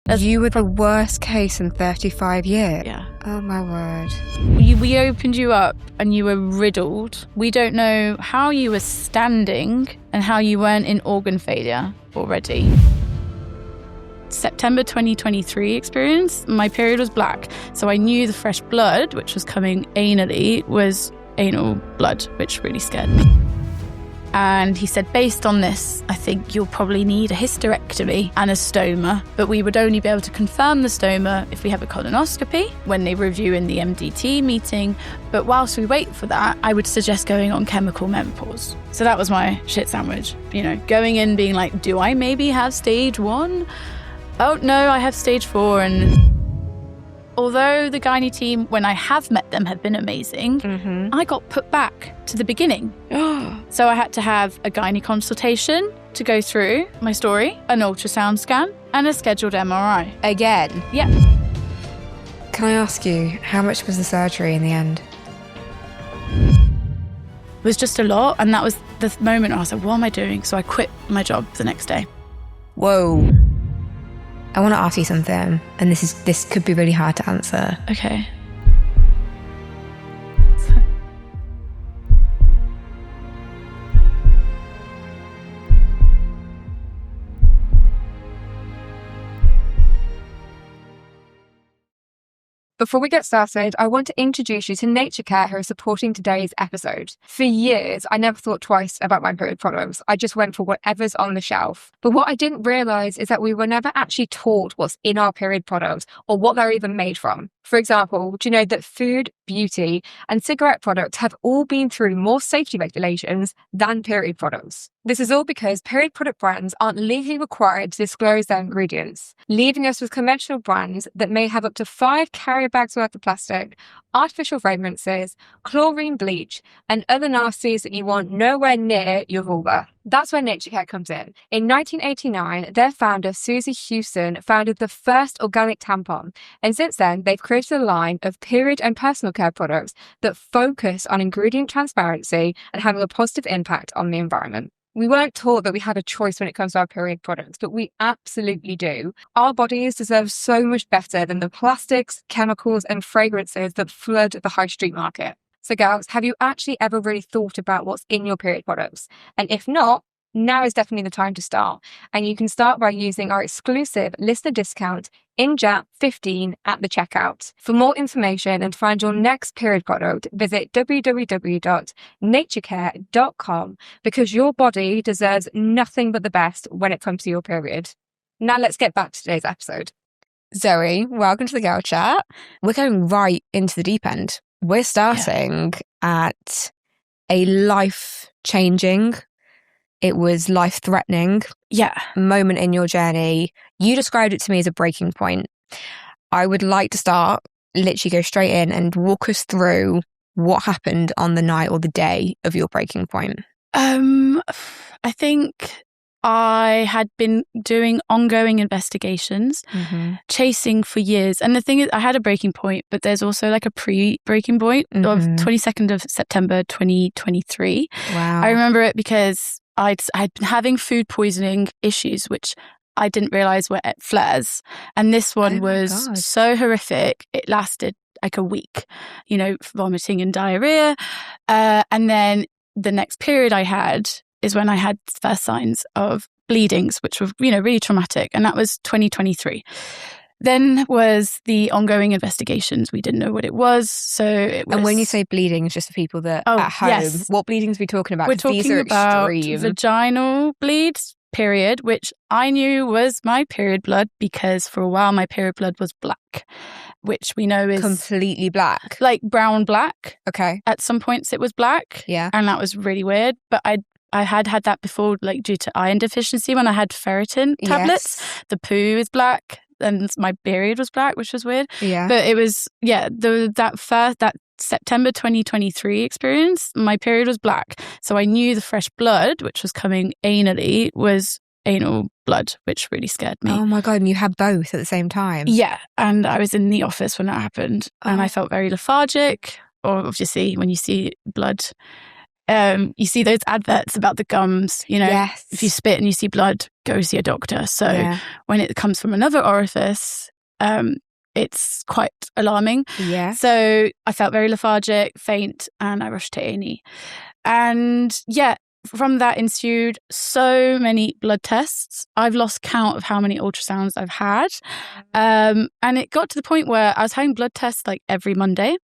You were the worst case in 35 years? Yeah. Oh my word. We opened you up and you were riddled. We don't know how you were standing and how you weren't in organ failure already. September 2023 experience, my period was black. So I knew the fresh blood, which was coming anally, was anal blood, which really scared me. And he said, based on this, I think you'll probably need a hysterectomy and a stoma, but we would only be able to confirm the stoma if we have a colonoscopy when they review in the MDT meeting. But whilst we wait for that, I would suggest going on chemical menopause. So that was my shit sandwich, going in being like, do I maybe have stage 1? Oh no, I have stage 4. And although the gynae team, when I have met them, have been amazing, I got put back to the beginning. So I had to have a gynae consultation to go through my story, an ultrasound scan, and a scheduled MRI. Again? Yeah. Can I ask you, how much was the surgery in the end? It was just a lot, and that was the moment I was like, what am I doing? So I quit my job the next day. Whoa. I want to ask you something, and this could be really hard to answer. Okay. Before we get started, I want to introduce you to Nature Care, who are supporting today's episode. For years, I never thought twice about my period products. I just went for whatever's on the shelf. But what I didn't realise is that we were never actually taught what's in our period products or what they're even made from. For example, do you know that food, beauty, and cigarette products have all been through more safety regulations than period products? This is all because period product brands aren't legally required to disclose their ingredients, leaving us with conventional brands that may have up to 5 carrier bags worth of plastic, artificial fragrances, chlorine bleach, and other nasties that you want nowhere near your vulva. That's where Nature Care comes in. In 1989, their founder, Susie Houston, founded the first organic tampon. And since then, they've created a line of period and personal care products that focus on ingredient transparency and having a positive impact on the environment. We weren't taught that we had a choice when it comes to our period products, but we absolutely do. Our bodies deserve so much better than the plastics, chemicals, and fragrances that flood the high street market. So girls, have you actually ever really thought about what's in your period products? And if not, now is definitely the time to start. And you can start by using our exclusive listener discount, INJAP15, at the checkout. For more information and to find your next period product, visit www.naturecare.com, because your body deserves nothing but the best when it comes to your period. Now let's get back to today's episode. Zoe, welcome to the Girl Chat. We're going right into the deep end. We're starting at a life-changing, it was life-threatening moment in your journey. You described it to me as a breaking point. I would like to start, literally go straight in and walk us through what happened on the night or the day of your breaking point. I think I had been doing ongoing investigations, chasing for years. And the thing is, I had a breaking point, but there's also like a pre-breaking point of 22nd of September 2023. Wow. I remember it because I'd been having food poisoning issues, which I didn't realise were flares. And this one was so horrific. It lasted like a week, vomiting and diarrhea. And then the next period I had is when I had first signs of bleedings, which were, really traumatic. And that was 2023. Then was the ongoing investigations. We didn't know what it was. So it was... And when you say bleedings, just for people that at home, what bleedings are we talking about? We're talking about extreme. Vaginal bleeds, period, which I knew was my period blood because for a while my period blood was black, which we know is... Completely black? Like brown black. Okay. At some points it was black. Yeah. And that was really weird. But I had that before, like due to iron deficiency when I had ferritin tablets. Yes. The poo is black. And my period was black, which was weird. Yeah. But it was, that September 2023 experience, my period was black. So I knew the fresh blood, which was coming anally, was anal blood, which really scared me. Oh my God, and you had both at the same time? Yeah. And I was in the office when that happened. And I felt very lethargic. Or obviously, when you see blood, you see those adverts about the gums, you know, Yes. if you spit and you see blood, go see a doctor. So when it comes from another orifice, it's quite alarming. Yeah. So I felt very lethargic, faint, and I rushed to A&E. And yeah, from that ensued so many blood tests. I've lost count of how many ultrasounds I've had. And it got to the point where I was having blood tests like every Monday.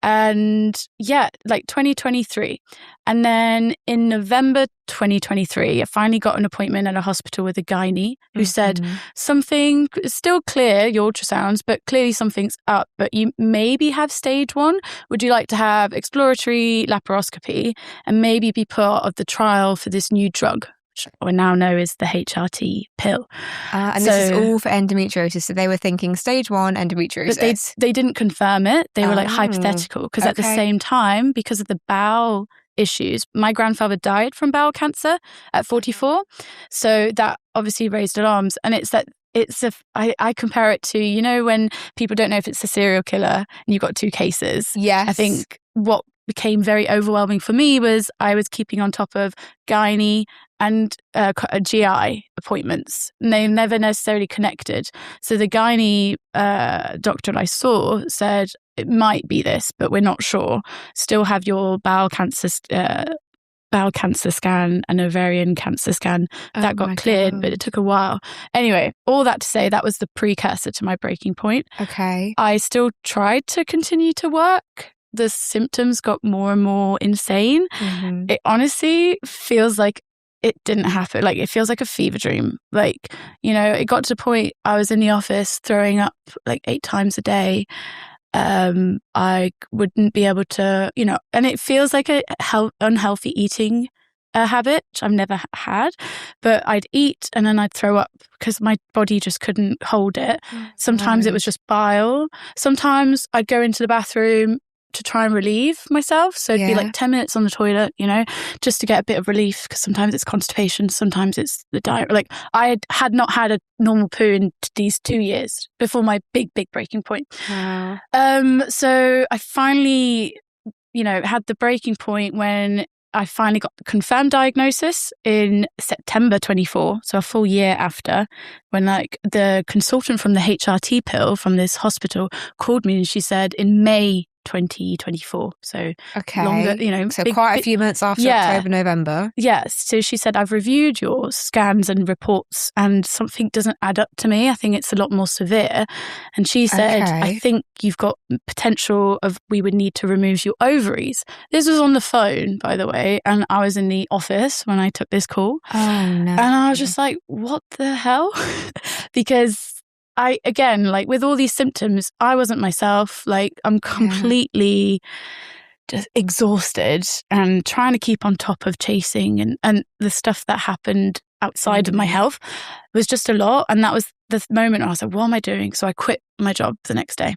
And yeah, like 2023. And then in November 2023, I finally got an appointment at a hospital with a gynae who said something is still clear, your ultrasounds, but clearly something's up, but you maybe have stage 1. Would you like to have exploratory laparoscopy and maybe be part of the trial for this new drug, which I now know is the HRT pill? And this is all for endometriosis. So they were thinking stage 1 endometriosis. But they didn't confirm it. They were like hypothetical because at the same time, because of the bowel issues, my grandfather died from bowel cancer at 44. So that obviously raised alarms. And I compare it to, you know, when people don't know if it's a serial killer and you've got 2 cases. Yes. I think what became very overwhelming for me was I was keeping on top of gynae and GI appointments. And they never necessarily connected. So the gynae doctor I saw said, it might be this, but we're not sure. Still have your bowel cancer scan and ovarian cancer scan. That got cleared, but it took a while. Anyway, all that to say, that was the precursor to my breaking point. Okay. I still tried to continue to work. The symptoms got more and more insane. It honestly feels like it didn't happen. Like, it feels like a fever dream. Like, you know, it got to the point I was in the office throwing up like 8 times a day. I wouldn't be able to, you know, and it feels like a unhealthy eating habit, which I've never had, but I'd eat and then I'd throw up because my body just couldn't hold it. Sometimes it was just bile. Sometimes I'd go into the bathroom to try and relieve myself. So it'd be like 10 minutes on the toilet, you know, just to get a bit of relief, because sometimes it's constipation, sometimes it's the diet. Like, I had not had a normal poo in these 2 years before my big breaking point. Wow. So I finally, you know, had the breaking point when I finally got the confirmed diagnosis in September 24, so a full year after, when like the consultant from the HRT pill from this hospital called me and she said in May 2024. So longer, you know. So quite a few months after October, November. Yes. So she said, I've reviewed your scans and reports and something doesn't add up to me. I think it's a lot more severe. And she said, I think you've got potential of we would need to remove your ovaries. This was on the phone, by the way. And I was in the office when I took this call. Oh, no. And I was just like, what the hell? Because again, like with all these symptoms, I wasn't myself. Like, I'm completely just exhausted and trying to keep on top of chasing and the stuff that happened outside of my health was just a lot. And that was the moment I was like, what am I doing? So I quit my job the next day.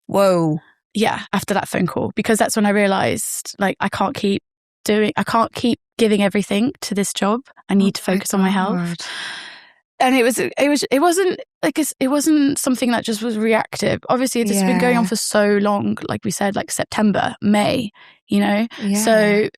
Whoa. Yeah, after that phone call, because that's when I realized, like, I can't keep giving everything to this job. I need to focus on my health. And it wasn't something that just was reactive. Obviously, it's been going on for so long, like we said, like September, May, you know? Yeah. So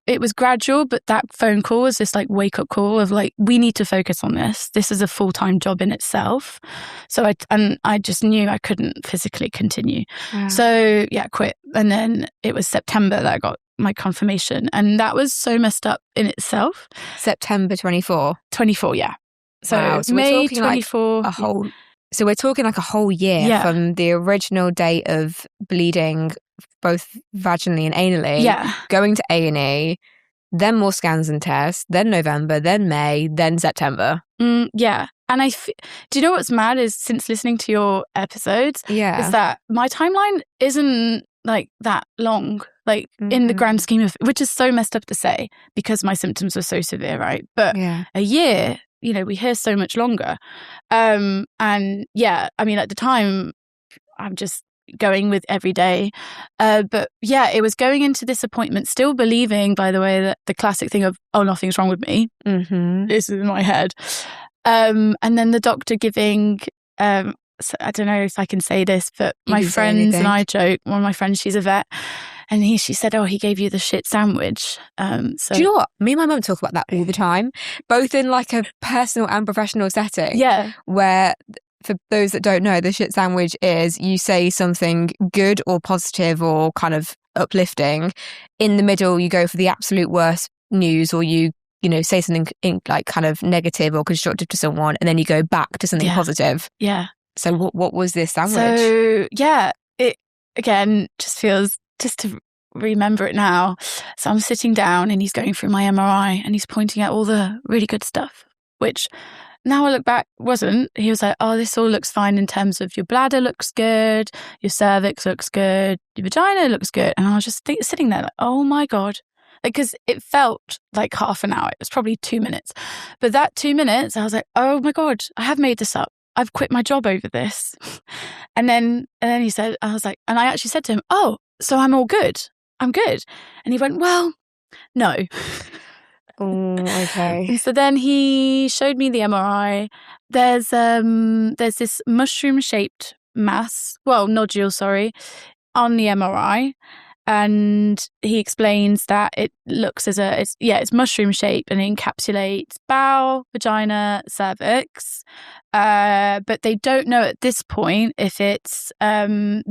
it was gradual, but that phone call was this like wake up call of like, we need to focus on this. This is a full-time job in itself. So I just knew I couldn't physically continue. Yeah. So yeah, quit. And then it was September that I got my confirmation. And that was so messed up in itself. September 24? 24, yeah. So, wow. So May we're talking 24. Like so we're talking like a whole year from the original date of bleeding, both vaginally and anally, going to A&E, then more scans and tests, then November, then May, then September. Yeah. And do you know what's mad is, since listening to your episodes, is that my timeline isn't like that long, like in the grand scheme of, which is so messed up to say because my symptoms were so severe, right? But a year, you know, we hear so much longer. And yeah, I mean, at the time, I'm just going with every day. But yeah, it was going into this appointment, still believing, by the way, that the classic thing of, oh, nothing's wrong with me. This is in my head. And then the doctor giving, so I don't know if I can say this, but my friends and I joke, one of my friends, she's a vet, And she said, oh, he gave you the shit sandwich. So do you know what? Me and my mum talk about that all the time, both in like a personal and professional setting. Yeah. Where, for those that don't know, the shit sandwich is you say something good or positive or kind of uplifting. In the middle, you go for the absolute worst news, or you say something like kind of negative or constructive to someone, and then you go back to something positive. Yeah. So what was this sandwich? So yeah, it again just feels, just to remember it now. So I'm sitting down and he's going through my MRI and he's pointing out all the really good stuff, which now I look back wasn't. He was like, oh, this all looks fine in terms of your bladder looks good, your cervix looks good, your vagina looks good. And I was just sitting there like, oh my God. Because it felt like half an hour. It was probably 2 minutes. But that 2 minutes, I was like, oh my God, I have made this up. I've quit my job over this. And then he said, I was like, and I actually said to him, oh, so I'm all good. I'm good. And he went, well, no. Oh, okay. And so then he showed me the MRI. There's this mushroom-shaped nodule, on the MRI. And he explains that it looks it's mushroom shaped and it encapsulates bowel, vagina, cervix. But they don't know at this point if it's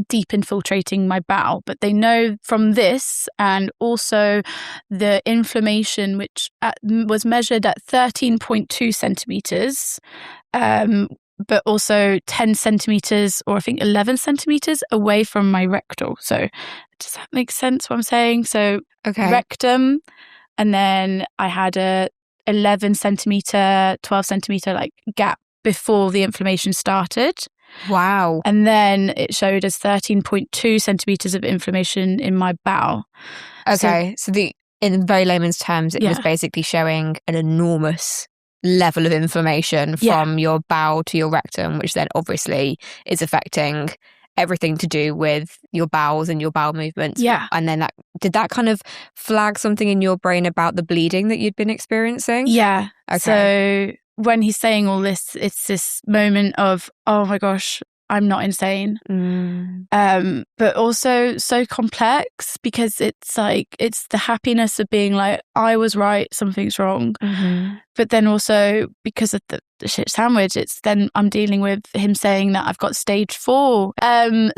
deep infiltrating my bowel. But they know from this, and also the inflammation, which was measured at 13.2 centimeters. But also 10 centimeters, or I think 11 centimeters away from my rectal. So does that make sense what I'm saying? So rectum, and then I had a 11 centimeter, 12 centimeter like gap before the inflammation started. Wow. And then it showed as 13.2 centimeters of inflammation in my bowel. Okay. So in very layman's terms, it was basically showing an enormous level of inflammation from your bowel to your rectum, which then obviously is affecting everything to do with your bowels and your bowel movements. Yeah. And then did that kind of flag something in your brain about the bleeding that you'd been experiencing? Yeah. Okay. So when he's saying all this, it's this moment of, oh my gosh, I'm not insane. But also so complex, because it's the happiness of being like, I was right, something's wrong. Mm-hmm. But then also because of the shit sandwich, it's then I'm dealing with him saying that I've got stage 4.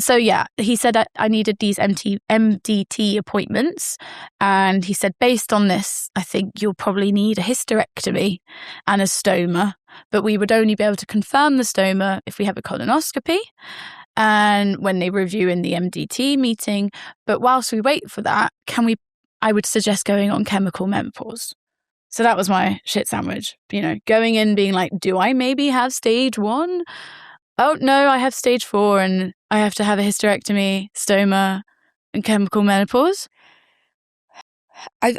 So yeah, he said I needed these MDT appointments. And he said, based on this, I think you'll probably need a hysterectomy and a stoma. But we would only be able to confirm the stoma if we have a colonoscopy and when they review in the MDT meeting. But whilst we wait for that, I would suggest going on chemical menopause. So that was my shit sandwich, going in being like, do I maybe have stage 1? Oh no, I have stage 4 and I have to have a hysterectomy, stoma and chemical menopause. I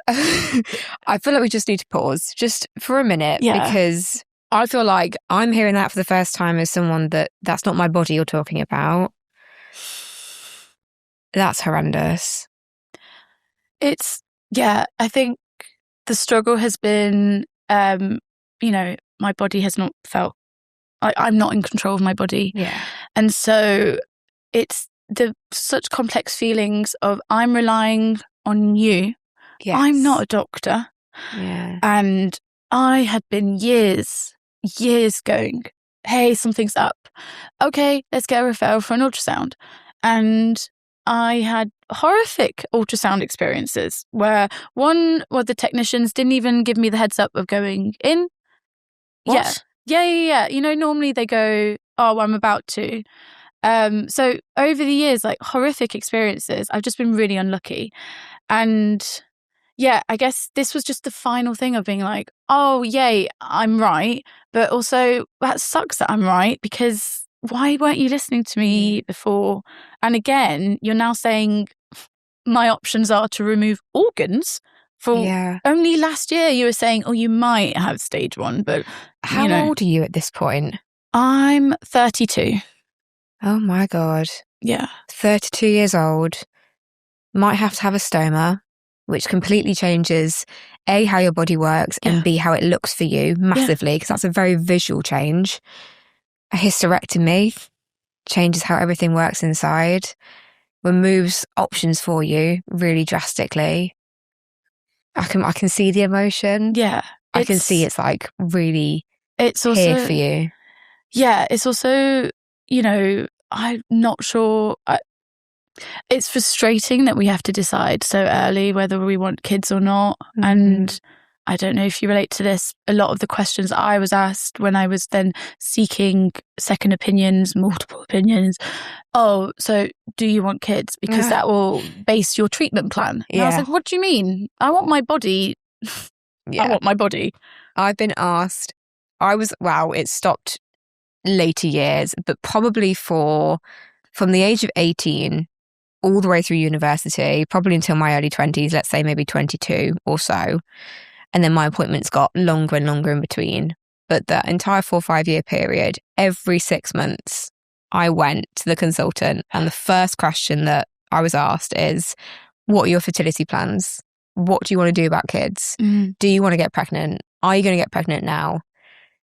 feel like we just need to pause just for a minute, because I feel like I'm hearing that for the first time as someone that's not my body you're talking about. That's horrendous. I think the struggle has been, my body has not felt, I'm not in control of my body. Yeah. And so it's such complex feelings of, I'm relying on you. Yes. I'm not a doctor. Yeah. And I had been years going, hey, something's up. Okay, let's get a referral for an ultrasound. And I had horrific ultrasound experiences where the technicians didn't even give me the heads up of going in. What? Yeah. Normally they go, oh, I'm about to. So over the years, horrific experiences, I've just been really unlucky. And yeah, I guess this was just the final thing of being like, oh, yay, I'm right. But also that sucks that I'm right, because why weren't you listening to me before? And again, you're now saying my options are to remove organs. Only last year you were saying, oh, you might have stage 1. But how old are you at this point? I'm 32. Oh my God. Yeah. 32 years old. Might have to have a stoma, which completely changes A, how your body works, and B, how it looks for you massively, because that's a very visual change. A hysterectomy changes how everything works inside. removes options for you really drastically. I can see the emotion. Yeah. I can see it's like really it's also here for you. Yeah, it's also, you know, I'm not sure. It's frustrating that we have to decide so early whether we want kids or not. Mm-hmm. And I don't know if you relate to this. A lot of the questions I was asked when I was then seeking second opinions, multiple opinions. Oh, so do you want kids? Because that will base your treatment plan. And I was like, what do you mean? I want my body. I want my body. I've been asked. It stopped later years, but probably from the age of 18 all the way through university, probably until my early 20s, let's say maybe 22 or so. And then my appointments got longer and longer in between. But that entire 4 or 5 year period, every 6 months, I went to the consultant, and the first question that I was asked is, what are your fertility plans? What do you want to do about kids? Do you want to get pregnant? Are you going to get pregnant now?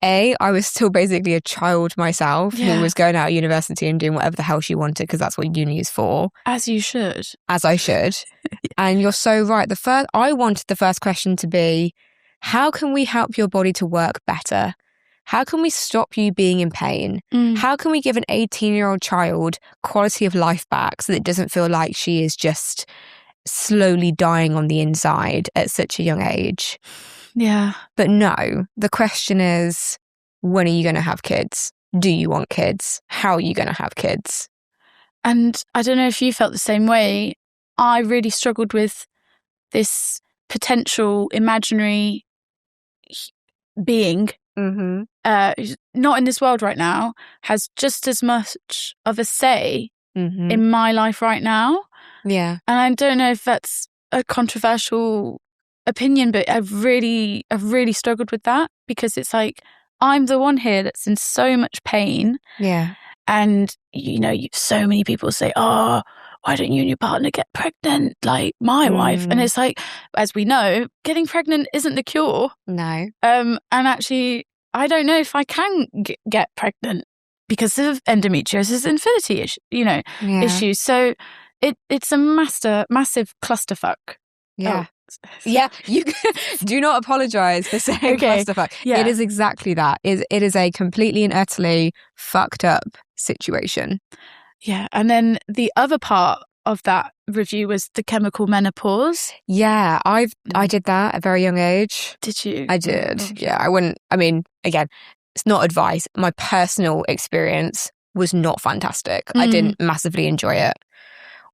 I was still basically a child myself who was going out of university and doing whatever the hell she wanted, because that's what uni is for. As you should. As I should. And you're so right. I wanted the first question to be, how can we help your body to work better? How can we stop you being in pain? How can we give an 18-year-old child quality of life back so that it doesn't feel like she is just slowly dying on the inside at such a young age? Yeah. But no, the question is, when are you going to have kids? Do you want kids? How are you going to have kids? And I don't know if you felt the same way. I really struggled with this potential imaginary being, who's not in this world right now, has just as much of a say in my life right now. Yeah. And I don't know if that's a controversial opinion, but I've really struggled with that, because it's like, I'm the one here that's in so much pain. Yeah. And, so many people say, oh, why don't you and your partner get pregnant like my wife? And it's like, as we know, getting pregnant isn't the cure. No. And actually, I don't know if I can get pregnant because of endometriosis and fertility issues. So it's a massive clusterfuck. Yeah. Oh. Yeah, you do not apologise for saying clusterfuck. Yeah. It is exactly that. It is a completely and utterly fucked up situation. Yeah, and then the other part of that review was the chemical menopause. Yeah, I did that at a very young age. Did you? I did. Yeah, again, it's not advice. My personal experience was not fantastic. I didn't massively enjoy it.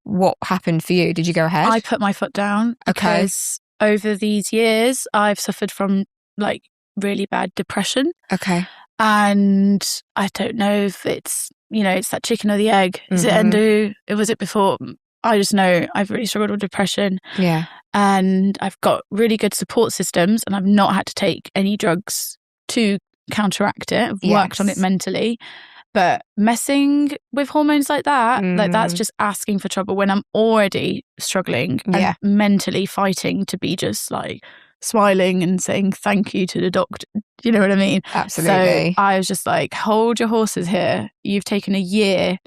What happened for you? Did you go ahead? I put my foot down because over these years I've suffered from like really bad depression. Okay. And I don't know if it's, it's that chicken or the egg. Is it endo? Was it before? I just know I've really struggled with depression. Yeah. And I've got really good support systems, and I've not had to take any drugs to counteract it. I've worked on it mentally. But messing with hormones like that, like that's just asking for trouble when I'm already struggling and mentally fighting to be just like smiling and saying thank you to the doctor. You know what I mean? Absolutely. So I was just like, hold your horses here. You've taken a year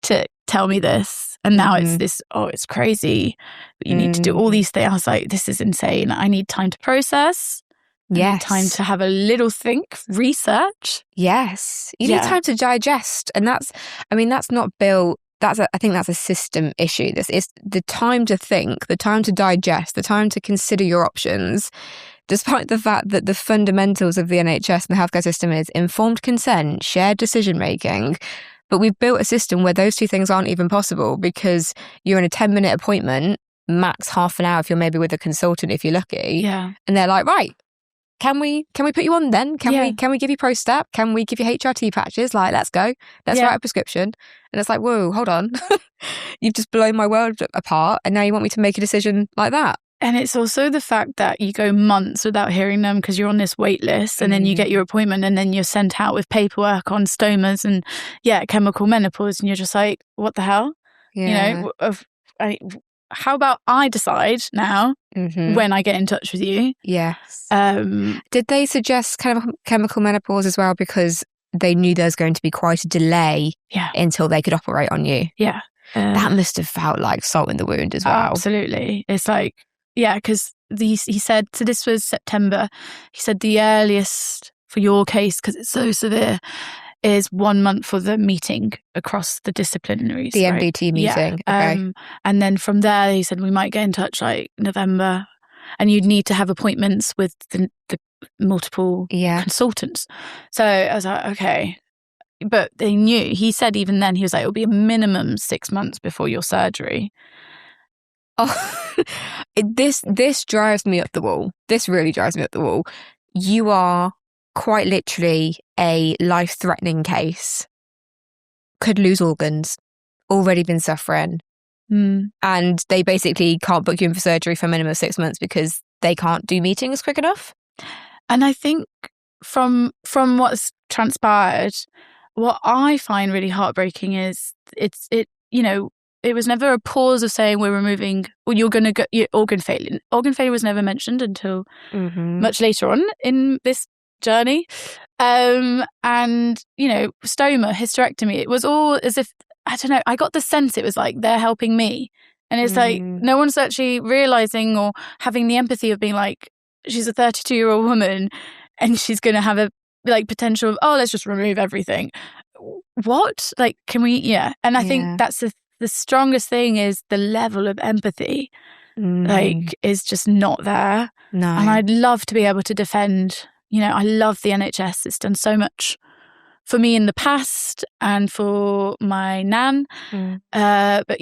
to tell me this. And now it's this, it's crazy. But you need to do all these things. I was like, this is insane. I need time to process. Yes. Time to have a little think, research. Yes. You need time to digest. And that's not built. I think that's a system issue. This is the time to think, the time to digest, the time to consider your options, despite the fact that the fundamentals of the NHS and the healthcare system is informed consent, shared decision making. But we've built a system where those two things aren't even possible, because you're in a 10-minute appointment, max half an hour if you're maybe with a consultant if you're lucky. Yeah. And they're like, right, Can we put you on then? Can we give you Pro-Step? Can we give you HRT patches? Like, let's go. Let's write a prescription. And it's like, whoa, hold on. You've just blown my world apart, and now you want me to make a decision like that. And it's also the fact that you go months without hearing them because you're on this wait list, and then you get your appointment, and then you're sent out with paperwork on stomas and chemical menopause, and you're just like, what the hell? Yeah. How about I decide now when I get in touch with you? Yes. Did they suggest kind of chemical menopause as well, because they knew there was going to be quite a delay until they could operate on you? Yeah. That must have felt like salt in the wound as well. Absolutely. It's like, yeah, because he said, so this was September, he said the earliest for your case, because it's so severe, is 1 month for the meeting across the disciplinaries. The right? MDT meeting. Yeah. Okay. And then from there, he said we might get in touch like November, and you'd need to have appointments with the multiple consultants. So I was like, okay. But they knew, he said even then, he was like, it'll be a minimum 6 months before your surgery. Oh, this drives me up the wall. This really drives me up the wall. You are quite literally a life-threatening case. Could lose organs. Already been suffering. And they basically can't book you in for surgery for a minimum of 6 months because they can't do meetings quick enough. And I think from what's transpired, what I find really heartbreaking is it was never a pause of saying we're removing, or you're going to go organ failure. Organ failure was never mentioned until much later on in this journey. And, stoma, hysterectomy, it was all as if, I don't know, I got the sense it was like they're helping me. And it's like no one's actually realising or having the empathy of being like, she's a 32-year-old woman and she's going to have a potential of, let's just remove everything. What? Like, can we? Yeah. And I think that's the strongest thing is the level of empathy, is just not there. No. And I'd love to be able to defend, I love the NHS. It's done so much for me in the past and for my nan. But,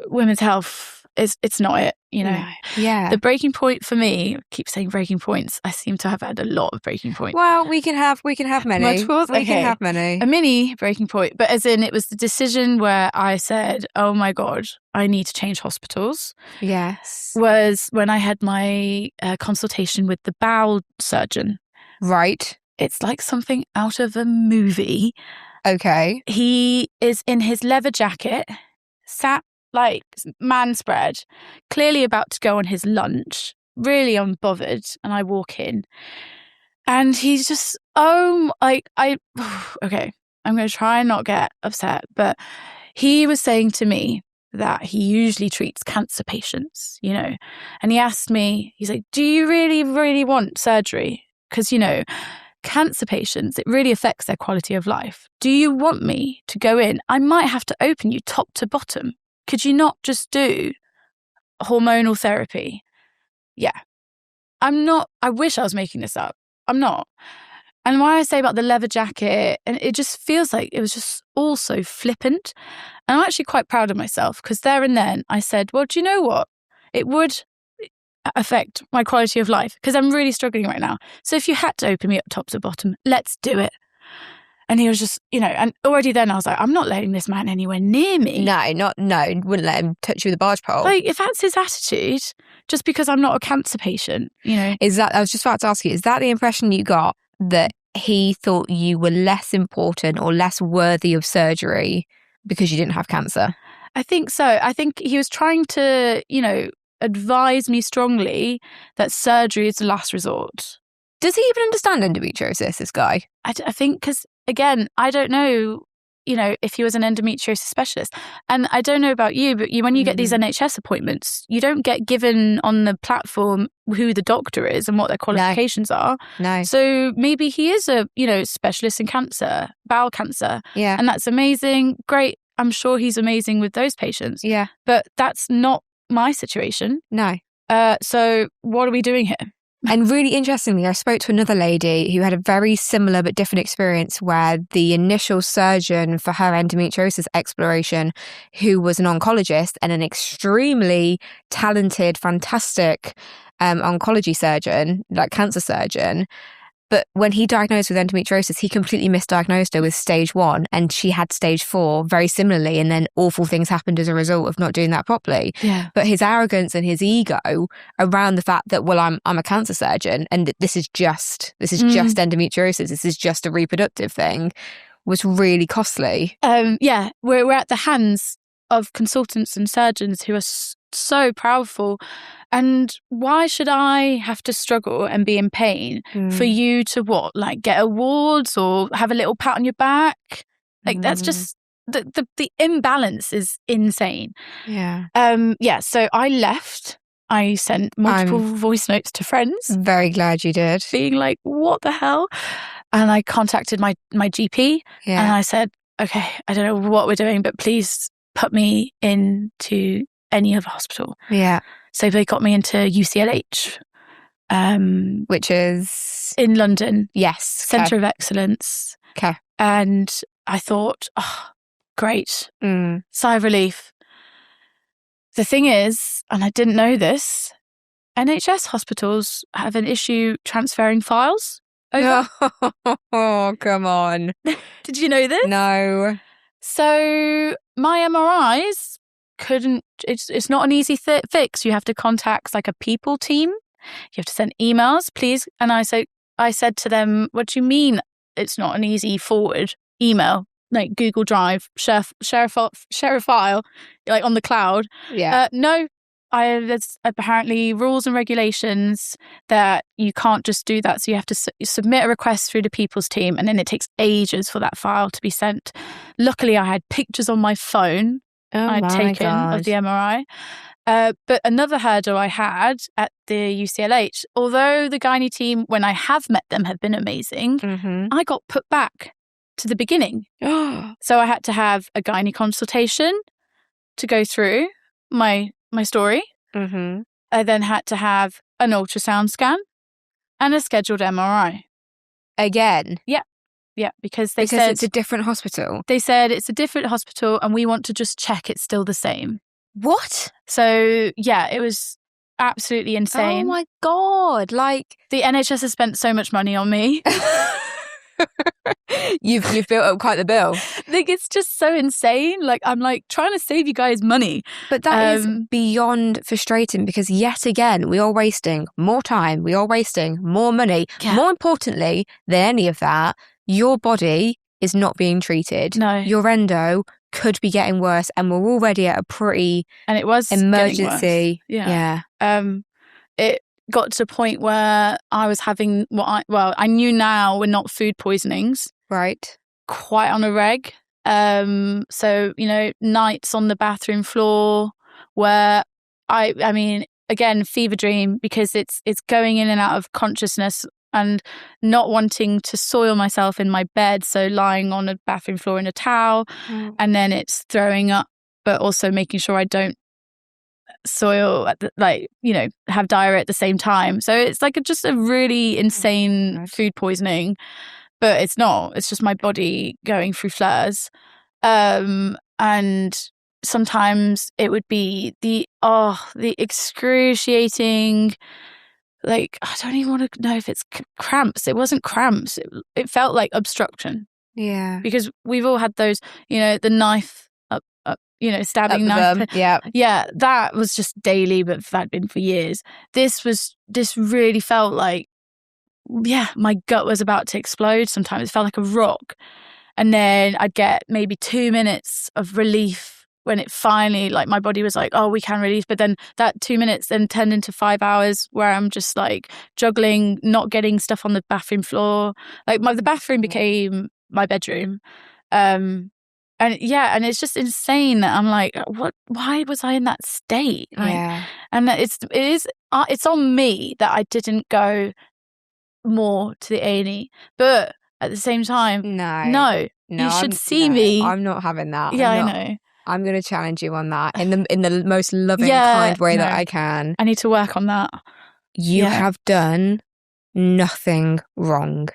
women's health, it's not it, No. Yeah. The breaking point for me, I keep saying breaking points. I seem to have had a lot of breaking points. Well, we can have many. Multiples? We can have many. A mini breaking point, but as in it was the decision where I said, oh my God, I need to change hospitals. Yes. Was when I had my consultation with the bowel surgeon. Right. It's like something out of a movie. Okay. He is in his leather jacket, sat like man spread, clearly about to go on his lunch, really unbothered. And I walk in and he's just, okay, I'm going to try and not get upset. But he was saying to me that he usually treats cancer patients, and he asked me, he's like, do you really, really want surgery? Because, cancer patients, it really affects their quality of life. Do you want me to go in? I might have to open you top to bottom. Could you not just do hormonal therapy? Yeah. I wish I was making this up. I'm not. And why I say about the leather jacket, and it just feels like it was just all so flippant. And I'm actually quite proud of myself because there and then I said, well, do you know what? It would affect my quality of life because I'm really struggling right now. So if you had to open me up top to bottom, let's do it. And he was just, and already then I was like, I'm not letting this man anywhere near me. No, wouldn't let him touch you with a barge pole. Like, if that's his attitude, just because I'm not a cancer patient, Is that, I was just about to ask you, is that the impression you got, that he thought you were less important or less worthy of surgery because you didn't have cancer? I think so. I think he was trying to, advise me strongly that surgery is the last resort. Does he even understand endometriosis, this guy? I think because, again, I don't know, if he was an endometriosis specialist. And I don't know about you, but when you get these NHS appointments, you don't get given on the platform who the doctor is and what their qualifications are. No. So maybe he is a, specialist in cancer, bowel cancer. Yeah. And that's amazing. Great. I'm sure he's amazing with those patients. Yeah. But that's not my situation. No. So what are we doing here? And really interestingly, I spoke to another lady who had a very similar but different experience where the initial surgeon for her endometriosis exploration, who was an oncologist and an extremely talented, fantastic oncology surgeon, like cancer surgeon, but when he diagnosed with endometriosis, he completely misdiagnosed her with stage 1 and she had stage 4 very similarly. And then awful things happened as a result of not doing that properly. Yeah. But his arrogance and his ego around the fact that, well, I'm a cancer surgeon and this is just endometriosis, this is just a reproductive thing, was really costly. Yeah, we're at the hands of consultants and surgeons who are so powerful. And why should I have to struggle and be in pain for you to get awards or have a little pat on your back? Like, that's the imbalance is insane. Yeah. So I left. I sent multiple voice notes to friends. Very glad you did. Being like, what the hell? And I contacted my GP and I said, okay, I don't know what we're doing, but please put me into any other hospital. Yeah. So they got me into UCLH. Which is? In London. Yes. Centre of Excellence. Okay. And I thought, oh, great. Sigh of relief. The thing is, and I didn't know this, NHS hospitals have an issue transferring files over. Oh, come on. Did you know this? No. So my MRIs couldn't, it's not an easy fix. You have to contact like a people team. You have to send emails, please. And I said to them, what do you mean it's not an easy forward email? Like Google Drive, share a file, like on the cloud. Yeah. No, there's apparently rules and regulations that you can't just do that. So you have to submit a request through the people's team, and then it takes ages for that file to be sent. Luckily, I had pictures on my phone I'd taken of the MRI. But another hurdle I had at the UCLH, although the gynae team, when I have met them, have been amazing, I got put back to the beginning. So I had to have a gynae consultation to go through my story. I then had to have an ultrasound scan and a scheduled MRI. Again? Yeah, because said it's a different hospital. They said it's a different hospital and we want to just check it's still the same. What? So, yeah, it was absolutely insane. Oh my God. Like, the NHS has spent so much money on me. You've built up quite the bill. Like, it's just so insane. Like, I'm like trying to save you guys money. But that is beyond frustrating, because yet again, we are wasting more time. We are wasting more money. Yeah. More importantly than any of that, your body is not being treated. No. Your endo could be getting worse, and we're already at a pretty and it was emergency. Yeah. It got to a point where I was having I knew now were not food poisonings. Right. Quite on a reg. So, nights on the bathroom floor where I mean, again, fever dream, because it's going in and out of consciousness and not wanting to soil myself in my bed. So lying on a bathroom floor in a towel, and then it's throwing up, but also making sure I don't soil, have diarrhea at the same time. So it's like just a really insane food poisoning, but it's not. It's just my body going through flares. And sometimes it would be the excruciating, like, I don't even want to know if it's cramps. It wasn't cramps. It felt like obstruction. Yeah. Because we've all had those, the knife up stabbing knife. Yeah. Yeah, that was just daily, but that had been for years. This really felt like, my gut was about to explode. Sometimes it felt like a rock. And then I'd get maybe 2 minutes of relief when it finally, like, my body was like, oh, we can release. But then that 2 minutes then turned into 5 hours where I'm just like juggling, not getting stuff on the bathroom floor. Like, the bathroom became my bedroom. And it's just insane that I'm like, why was I in that state? Like, and it's on me that I didn't go more to the A&E. But at the same time, no, you should see me. I'm not having that. Yeah, I know. I'm going to challenge you on that in the most loving, kind way that I can. I need to work on that. You have done nothing wrong.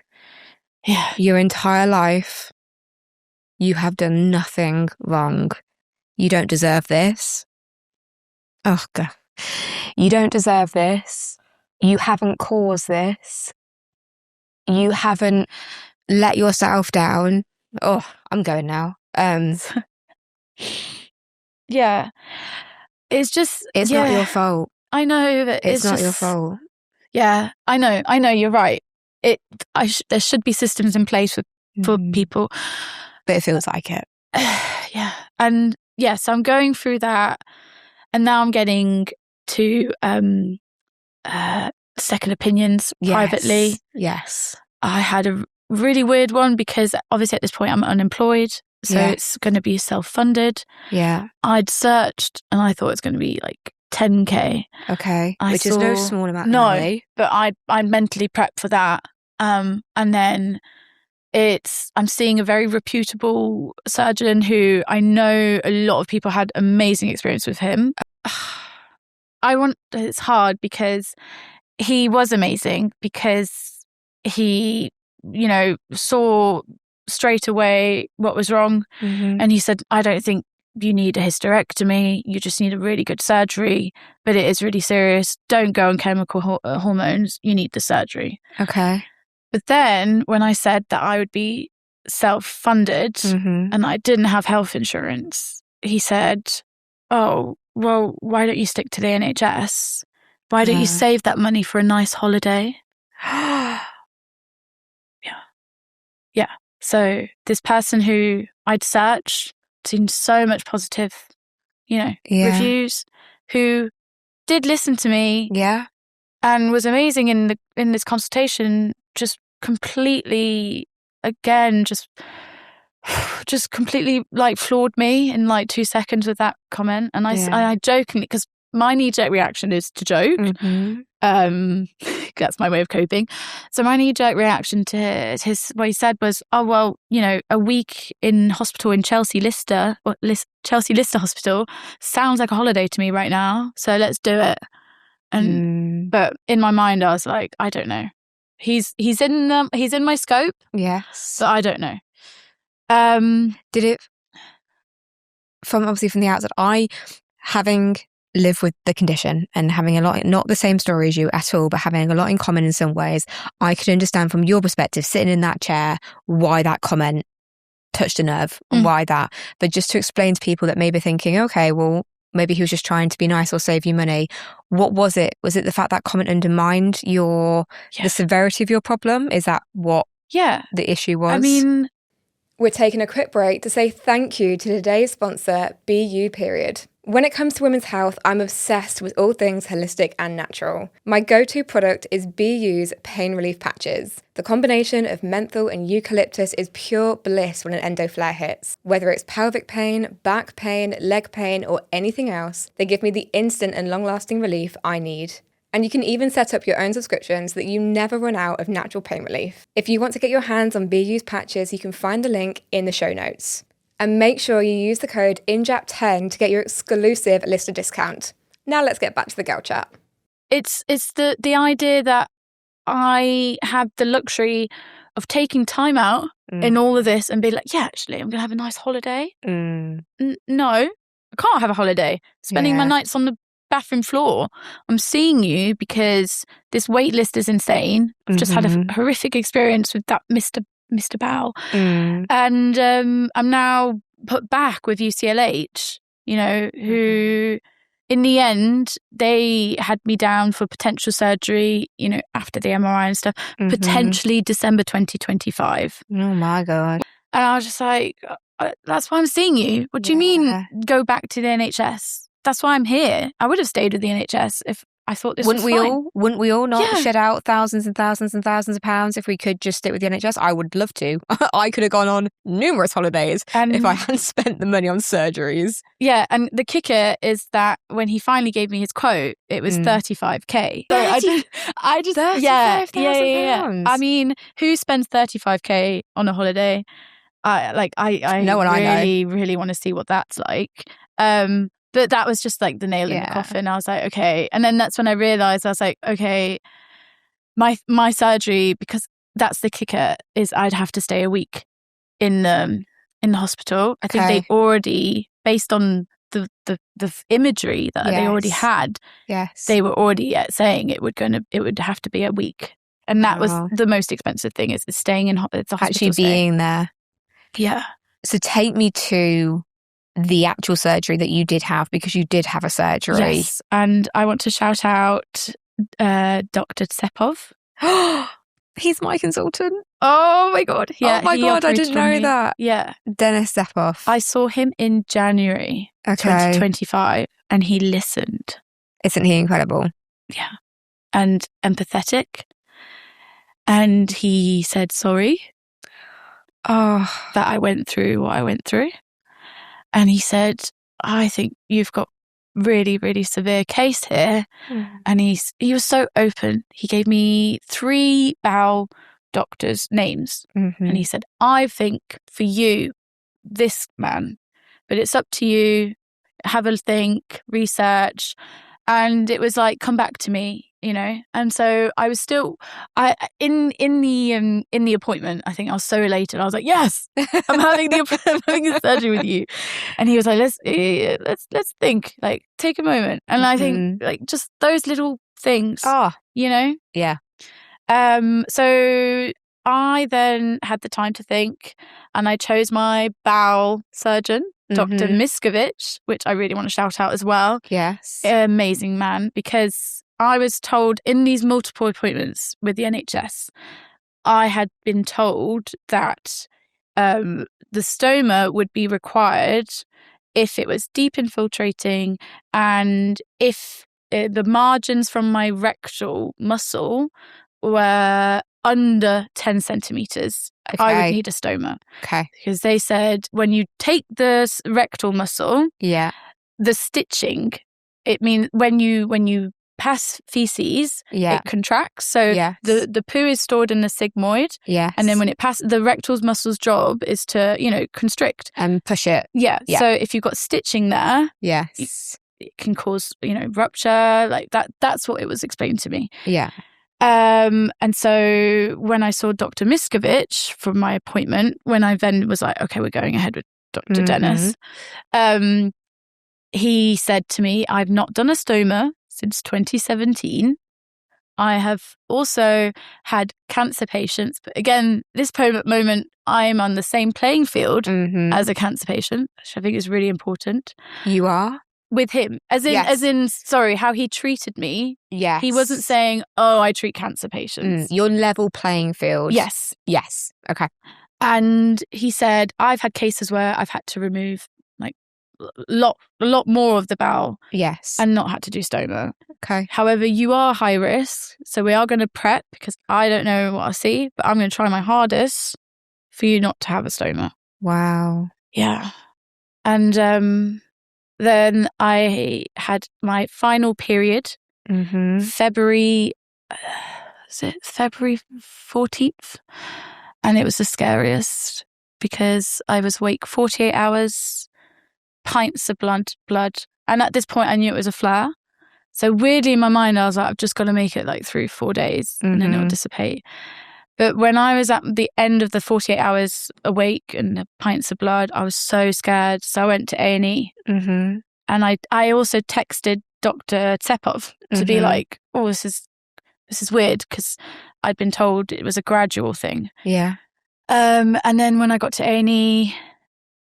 Yeah. Your entire life, you have done nothing wrong. You don't deserve this. Oh, God. You don't deserve this. You haven't caused this. You haven't let yourself down. Oh, I'm going now. Yeah. It's just... It's not your fault. I know that it's not your fault. Yeah, I know, you're right. There should be systems in place for people. But it feels like it. Yeah. And so I'm going through that, and now I'm getting to second opinions privately. Yes. I had a really weird one because obviously at this point I'm unemployed. So Yeah. it's going to be self-funded. Yeah. I'd searched and I thought it was going to be like 10K. Okay. I Which is no saw- small amount of No, money. but I mentally prepped for that. And then I'm seeing a very reputable surgeon who I know a lot of people had amazing experience with him. It's hard because he was amazing, because he, saw straight away what was wrong. Mm-hmm. And he said, I don't think you need a hysterectomy. You just need a really good surgery, but it is really serious. Don't go on chemical hormones. You need the surgery. Okay. But then when I said that I would be self-funded Mm-hmm. and I didn't have health insurance, he said, oh, well, why don't you stick to the NHS? Why don't you save that money for a nice holiday? Yeah. So this person who I'd searched, seen so much positive, reviews, who did listen to me, and was amazing in this consultation, just completely, again, just completely like floored me in like 2 seconds with that comment. And I jokingly, because my knee-jerk reaction is to joke. Mm-hmm. That's my way of coping. So my knee-jerk reaction to what he said was, oh, well, a week in hospital in Chelsea Lister Hospital sounds like a holiday to me right now. So let's do it. And but in my mind, I was like, I don't know. He's in my scope. Yes. But I don't know. Did it, from the outside, having lived with the condition and having a lot, not the same story as you at all, but having a lot in common in some ways, I could understand from your perspective, sitting in that chair, why that comment touched a nerve and why that. But just to explain to people that may be thinking, okay, well, maybe he was just trying to be nice or save you money. What was it? Was it the fact that comment undermined the severity of your problem? Is that what the issue was? I mean, we're taking a quick break to say thank you to today's sponsor, BU Period. When it comes to women's health, I'm obsessed with all things holistic and natural. My go-to product is BU's pain relief patches. The combination of menthol and eucalyptus is pure bliss when an endo flare hits. Whether it's pelvic pain, back pain, leg pain, or anything else, they give me the instant and long-lasting relief I need. And you can even set up your own subscription so that you never run out of natural pain relief. If you want to get your hands on BU's patches, you can find the link in the show notes. And make sure you use the code INJAP10 to get your exclusive listener discount. Now let's get back to the girl chat. It's the idea that I had the luxury of taking time out in all of this and be like, yeah, actually, I'm going to have a nice holiday. No, I can't have a holiday. Spending my nights on the bathroom floor. I'm seeing you because this wait list is insane. I've just had a horrific experience with that Mr. Bow. And I'm now put back with UCLH, who in the end, they had me down for potential surgery, after the MRI and stuff, potentially December 2025. Oh my God. And I was just like, that's why I'm seeing you. What do you mean go back to the NHS? That's why I'm here. I would have stayed with the NHS if I thought this was fine. Wouldn't we all not shed out thousands and thousands and thousands of pounds if we could just stick with the NHS? I would love to. I could have gone on numerous holidays if I hadn't spent the money on surgeries. Yeah, and the kicker is that when he finally gave me his quote, it was 35k. So I just £35,000. I mean, who spends 35k on a holiday? I no one really want to see what that's like. But that was just like the nail in the coffin. I was like, okay. And then that's when I realized, I was like, okay, my surgery, because that's the kicker, is I'd have to stay a week in the hospital. I think they already, based on the imagery that they already had, they were already saying it would have to be a week. And that was the most expensive thing, is staying in the hospital. Actually being there. Yeah. So take me to the actual surgery that you did have, because you did have a surgery. Yes, and I want to shout out Dr. Tsepov. He's my consultant. Oh my God. Yeah, oh my God, I didn't know that. Yeah. Dennis Tsepov. I saw him in January 2025 and he listened. Isn't he incredible? Yeah. And empathetic. And he said sorry. that I went through what I went through. And he said, I think you've got really, really severe case here. And he was so open. He gave me 3 bowel doctors' names. And he said, I think for you, this man, but it's up to you. Have a think, research. And it was like, come back to me, you know. And so I was still, in the appointment, I think I was so elated. I was like, yes, I'm having a surgery with you. And he was like, let's think, like, take a moment. And I think, like, just those little things, you know. Yeah. So I then had the time to think, and I chose my bowel surgeon, Dr. Miskovich, which I really want to shout out as well. Yes. Amazing man, because I was told in these multiple appointments with the NHS, I had been told that the stoma would be required if it was deep infiltrating and if the margins from my rectal muscle were under 10 centimetres. Okay. I would need a stoma. Okay. Because they said when you take the rectal muscle, the stitching, it means when you pass feces, it contracts. So the poo is stored in the sigmoid. Yes. And then when it passes, the rectal muscle's job is to, you know, constrict. And push it. Yeah. So if you've got stitching there, it can cause, you know, rupture. Like that's what it was explained to me. Yeah. And so when I saw Dr. Miskovich for my appointment, when I then was like, okay, we're going ahead with Dr. Dennis, he said to me, I've not done a stoma since 2017. I have also had cancer patients. But again, this moment, I'm on the same playing field as a cancer patient, which I think is really important. You are? With him, as in, sorry, how he treated me. Yes. He wasn't saying, oh, I treat cancer patients. Your level playing field. Yes. Yes. Okay. And he said, I've had cases where I've had to remove like a lot more of the bowel. Yes. And not had to do stoma. Okay. However, you are high risk. So we are going to prep because I don't know what I'll see, but I'm going to try my hardest for you not to have a stoma. Wow. Yeah. And, then I had my final period, February 14th? And it was the scariest because I was awake 48 hours, pints of blood. And at this point, I knew it was a flare. So weirdly in my mind, I was like, I've just got to make it like 3-4 days and then it'll dissipate. But when I was at the end of the 48 hours awake and the pints of blood, I was so scared. So I went to A&E. And I also texted Dr. Tsepov to be like, oh, this is weird because I'd been told it was a gradual thing. Yeah. And then when I got to A&E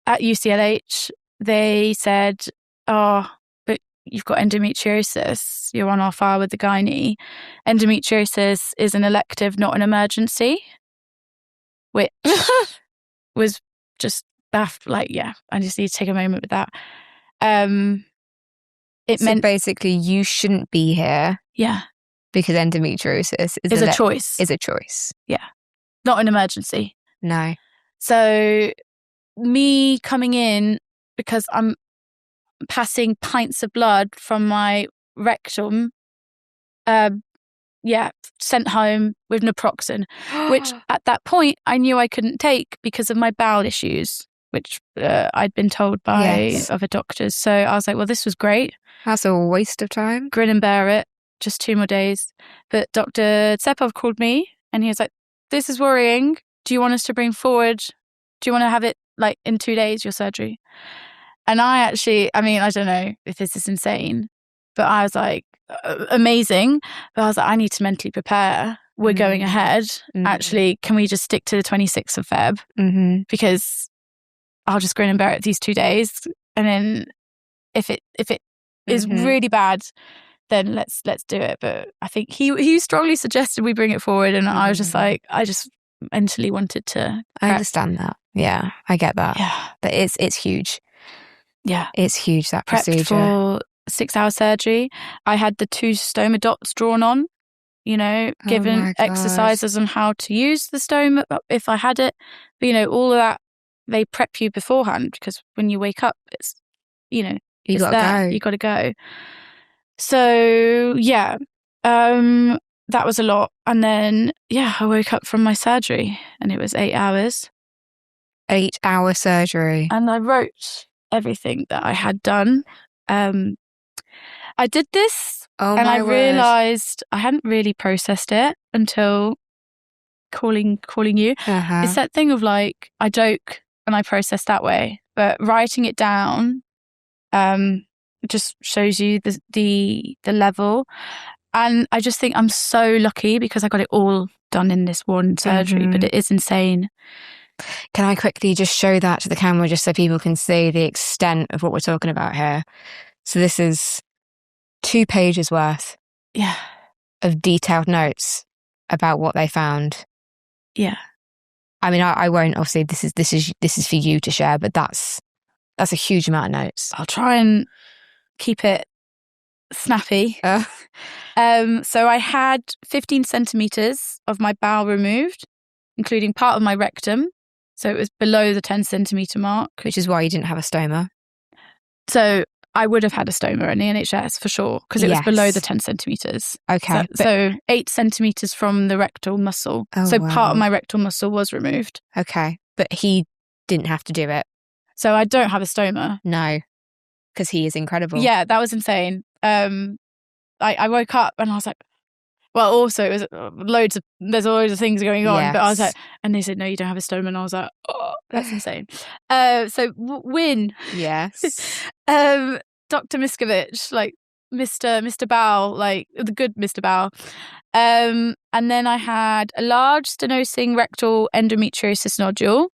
at UCLH, they said, oh, but you've got endometriosis. You're on our file with the gynae. Endometriosis is an elective, not an emergency, which was just like, yeah, I just need to take a moment with that. It meant basically you shouldn't be here. Yeah. Because endometriosis is a choice. Is a choice. Yeah. Not an emergency. No. So me coming in because I'm passing pints of blood from my rectum, sent home with naproxen, which at that point I knew I couldn't take because of my bowel issues, which I'd been told by other doctors. So I was like, well, this was great. That's a waste of time. Grin and bear it. Just 2 more days. But Dr. Tsepov called me and he was like, this is worrying. Do you want us to bring forward? Do you want to have it like in 2 days, your surgery? And I don't know if this is insane, but I was like, amazing. But I was like, I need to mentally prepare. We're going ahead. Actually, can we just stick to the 26th of Feb? Because I'll just grin and bear it these 2 days. And then if it is really bad, then let's do it. But I think he strongly suggested we bring it forward. And I was just like, I just mentally wanted to. I understand that. Yeah, I get that. Yeah. But it's huge. Yeah. It's huge, that procedure. For 6-hour surgery. I had the 2 stoma dots drawn on. given my God. exercises on how to use the stoma if I had it. But, all of that, they prep you beforehand, because when you wake up, it's, You it's gotta there. go. You got to go. So, yeah, that was a lot. And then, I woke up from my surgery and it was 8 hours. 8-hour surgery. And I wrote everything that I had done. I did this and I realised I hadn't really processed it until calling you. It's that thing of like, I joke and I process that way, but writing it down just shows you the level. And I just think I'm so lucky because I got it all done in this one surgery, but it is insane. Can I quickly just show that to the camera just so people can see the extent of what we're talking about here? So this is 2 pages worth of detailed notes about what they found. Yeah. I mean, I won't, obviously this is for you to share, but that's a huge amount of notes. I'll try and keep it snappy. So I had 15 centimeters of my bowel removed, including part of my rectum. So it was below the 10 centimeter mark. Which is why you didn't have a stoma. So I would have had a stoma in the NHS for sure, because it was below the 10 centimeters. Okay. So 8 centimeters from the rectal muscle. Part of my rectal muscle was removed. Okay. But he didn't have to do it. So I don't have a stoma. No. Because he is incredible. Yeah, that was insane. I woke up and I was like, well, also it was there's loads of things going on, but I was like, and they said, no, you don't have a stoma. And I was like, oh, that's insane. So win. Yes. Dr. Miskovich, like Mr. Bowell, like the good Mr. Bowell. And then I had a large stenosing rectal endometriosis nodule,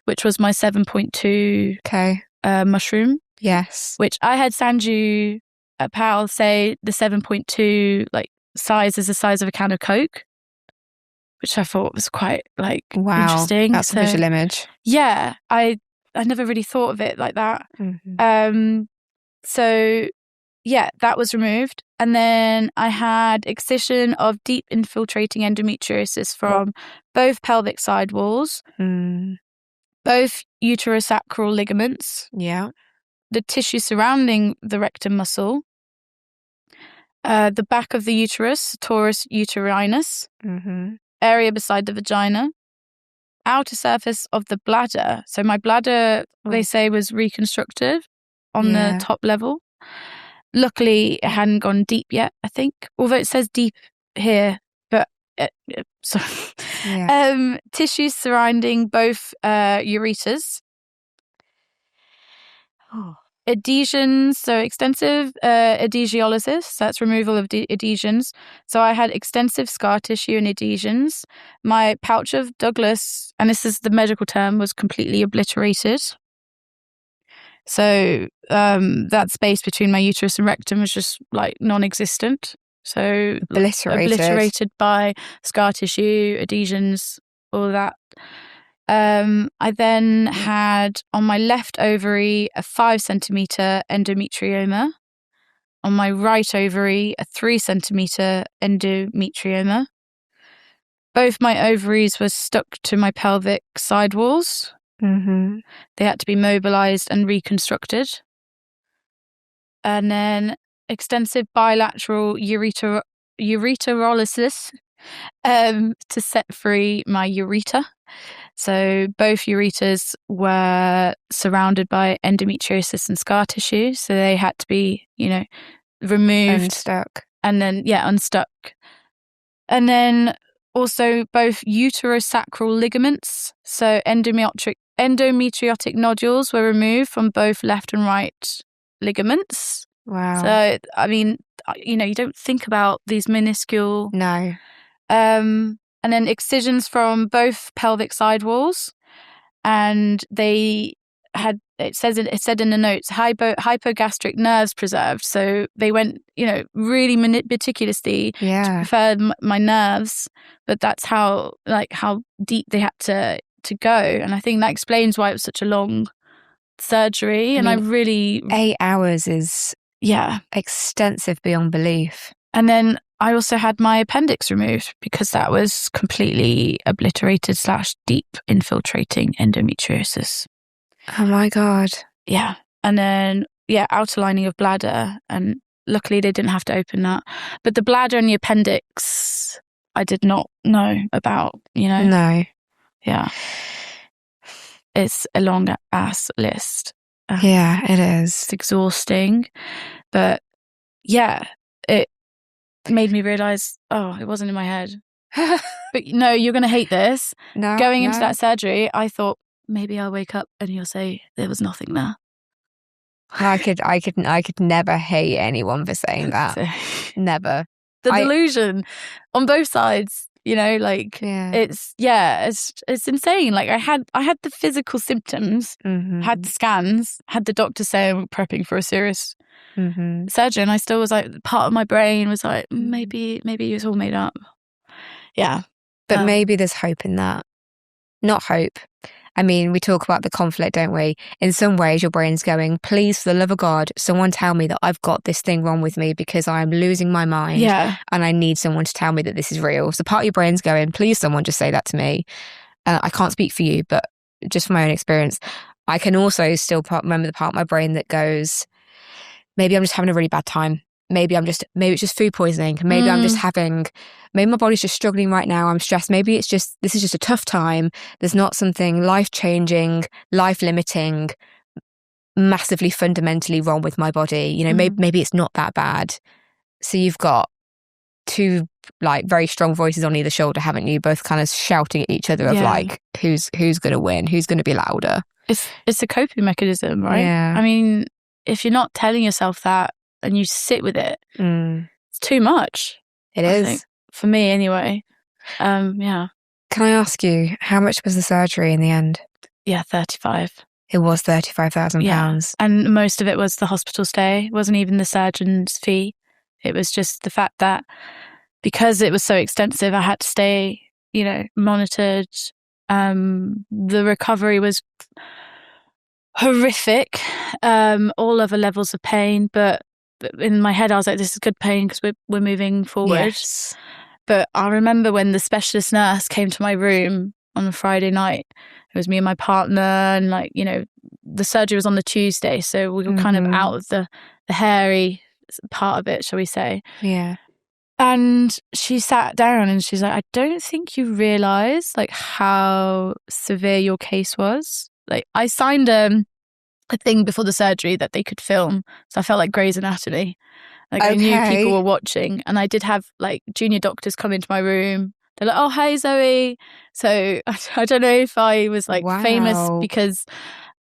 which was my 7.2 mushroom. Yes. Which I had Sanju Powell say the 7.2 like size is the size of a can of Coke, which I thought was quite like interesting. That's a visual image. Yeah, I never really thought of it like that. So yeah, that was removed, and then I had excision of deep infiltrating endometriosis from both pelvic side walls, both uterosacral ligaments, the tissue surrounding the rectum muscle, the back of the uterus, torus uterinus, area beside the vagina, outer surface of the bladder. So my bladder, they say, was reconstructed on the top level. Luckily, it hadn't gone deep yet, I think. Although it says deep here, but tissues surrounding both ureters. Adhesions, so extensive adhesiolysis, that's removal of adhesions. So I had extensive scar tissue and adhesions. My pouch of Douglas, and this is the medical term, was completely obliterated. So that space between my uterus and rectum was just like non-existent. So obliterated by scar tissue, adhesions, all of that. I then had on my left ovary a 5 centimeter endometrioma, on my right ovary a 3 centimeter endometrioma. Both my ovaries were stuck to my pelvic side walls. They had to be mobilized and reconstructed. And then extensive bilateral ureterolysis to set free my ureter. So both ureters were surrounded by endometriosis and scar tissue. So they had to be, removed. Unstuck. And then, unstuck. And then also both uterosacral ligaments. So endometriotic nodules were removed from both left and right ligaments. Wow. So, I mean, you don't think about these minuscule... No. And then excisions from both pelvic side walls, and they had it said in the notes hypogastric nerves preserved. So they went really meticulously to preserve my nerves, but that's how deep they had to go, and I think that explains why it was such a long surgery. And I really 8 hours is extensive beyond belief. And then I also had my appendix removed because that was completely obliterated / deep infiltrating endometriosis. Oh my God. Yeah. And then, outer lining of bladder. And luckily they didn't have to open that. But the bladder and the appendix, I did not know about, No. Yeah. It's a long ass list. Yeah, it is. It's exhausting. But yeah, it made me realise, it wasn't in my head. But no, you're going to hate this. No. Going into that surgery, I thought maybe I'll wake up and you'll say there was nothing there. I could never hate anyone for saying that. Never. The delusion on both sides, it's insane. Like I had the physical symptoms, had the scans, had the doctor say I'm prepping for a serious surgery, and I still was like, part of my brain was like, maybe it's all made up. Yeah. But maybe there's hope in that. Not hope. I mean, we talk about the conflict, don't we? In some ways, your brain's going, please, for the love of God, someone tell me that I've got this thing wrong with me because I'm losing my mind. Yeah. And I need someone to tell me that this is real. So part of your brain's going, please, someone just say that to me. And I can't speak for you, but just from my own experience, I can also still remember the part of my brain that goes, maybe I'm just having a really bad time. Maybe it's just food poisoning. Maybe maybe my body's just struggling right now. I'm stressed. Maybe this is just a tough time. There's not something life-changing, life-limiting, massively fundamentally wrong with my body. Maybe it's not that bad. So you've got two very strong voices on either shoulder, haven't you? Both kind of shouting at each other of who's going to win, who's going to be louder. It's a coping mechanism, right? Yeah. I mean, if you're not telling yourself that and you sit with it, it's too much. It is. For me, anyway. Yeah. Can I ask you, how much was the surgery in the end? Yeah, 35. It was £35,000. Yeah. And most of it was the hospital stay. It wasn't even the surgeon's fee. It was just the fact that because it was so extensive, I had to stay, monitored. The recovery was horrific. All other levels of pain, but in my head I was like, this is good pain because we're moving forward. Yes. But I remember when the specialist nurse came to my room on a Friday night, it was me and my partner, and the surgery was on the Tuesday, so we were kind of out of the hairy part of it, shall we say. Yeah. And she sat down and she's like, I don't think you realise how severe your case was. I signed a thing before the surgery that they could film, so I felt like Grey's Anatomy. I knew people were watching, and I did have junior doctors come into my room. They're like, oh, hey, Zoe. So I don't know if I was famous because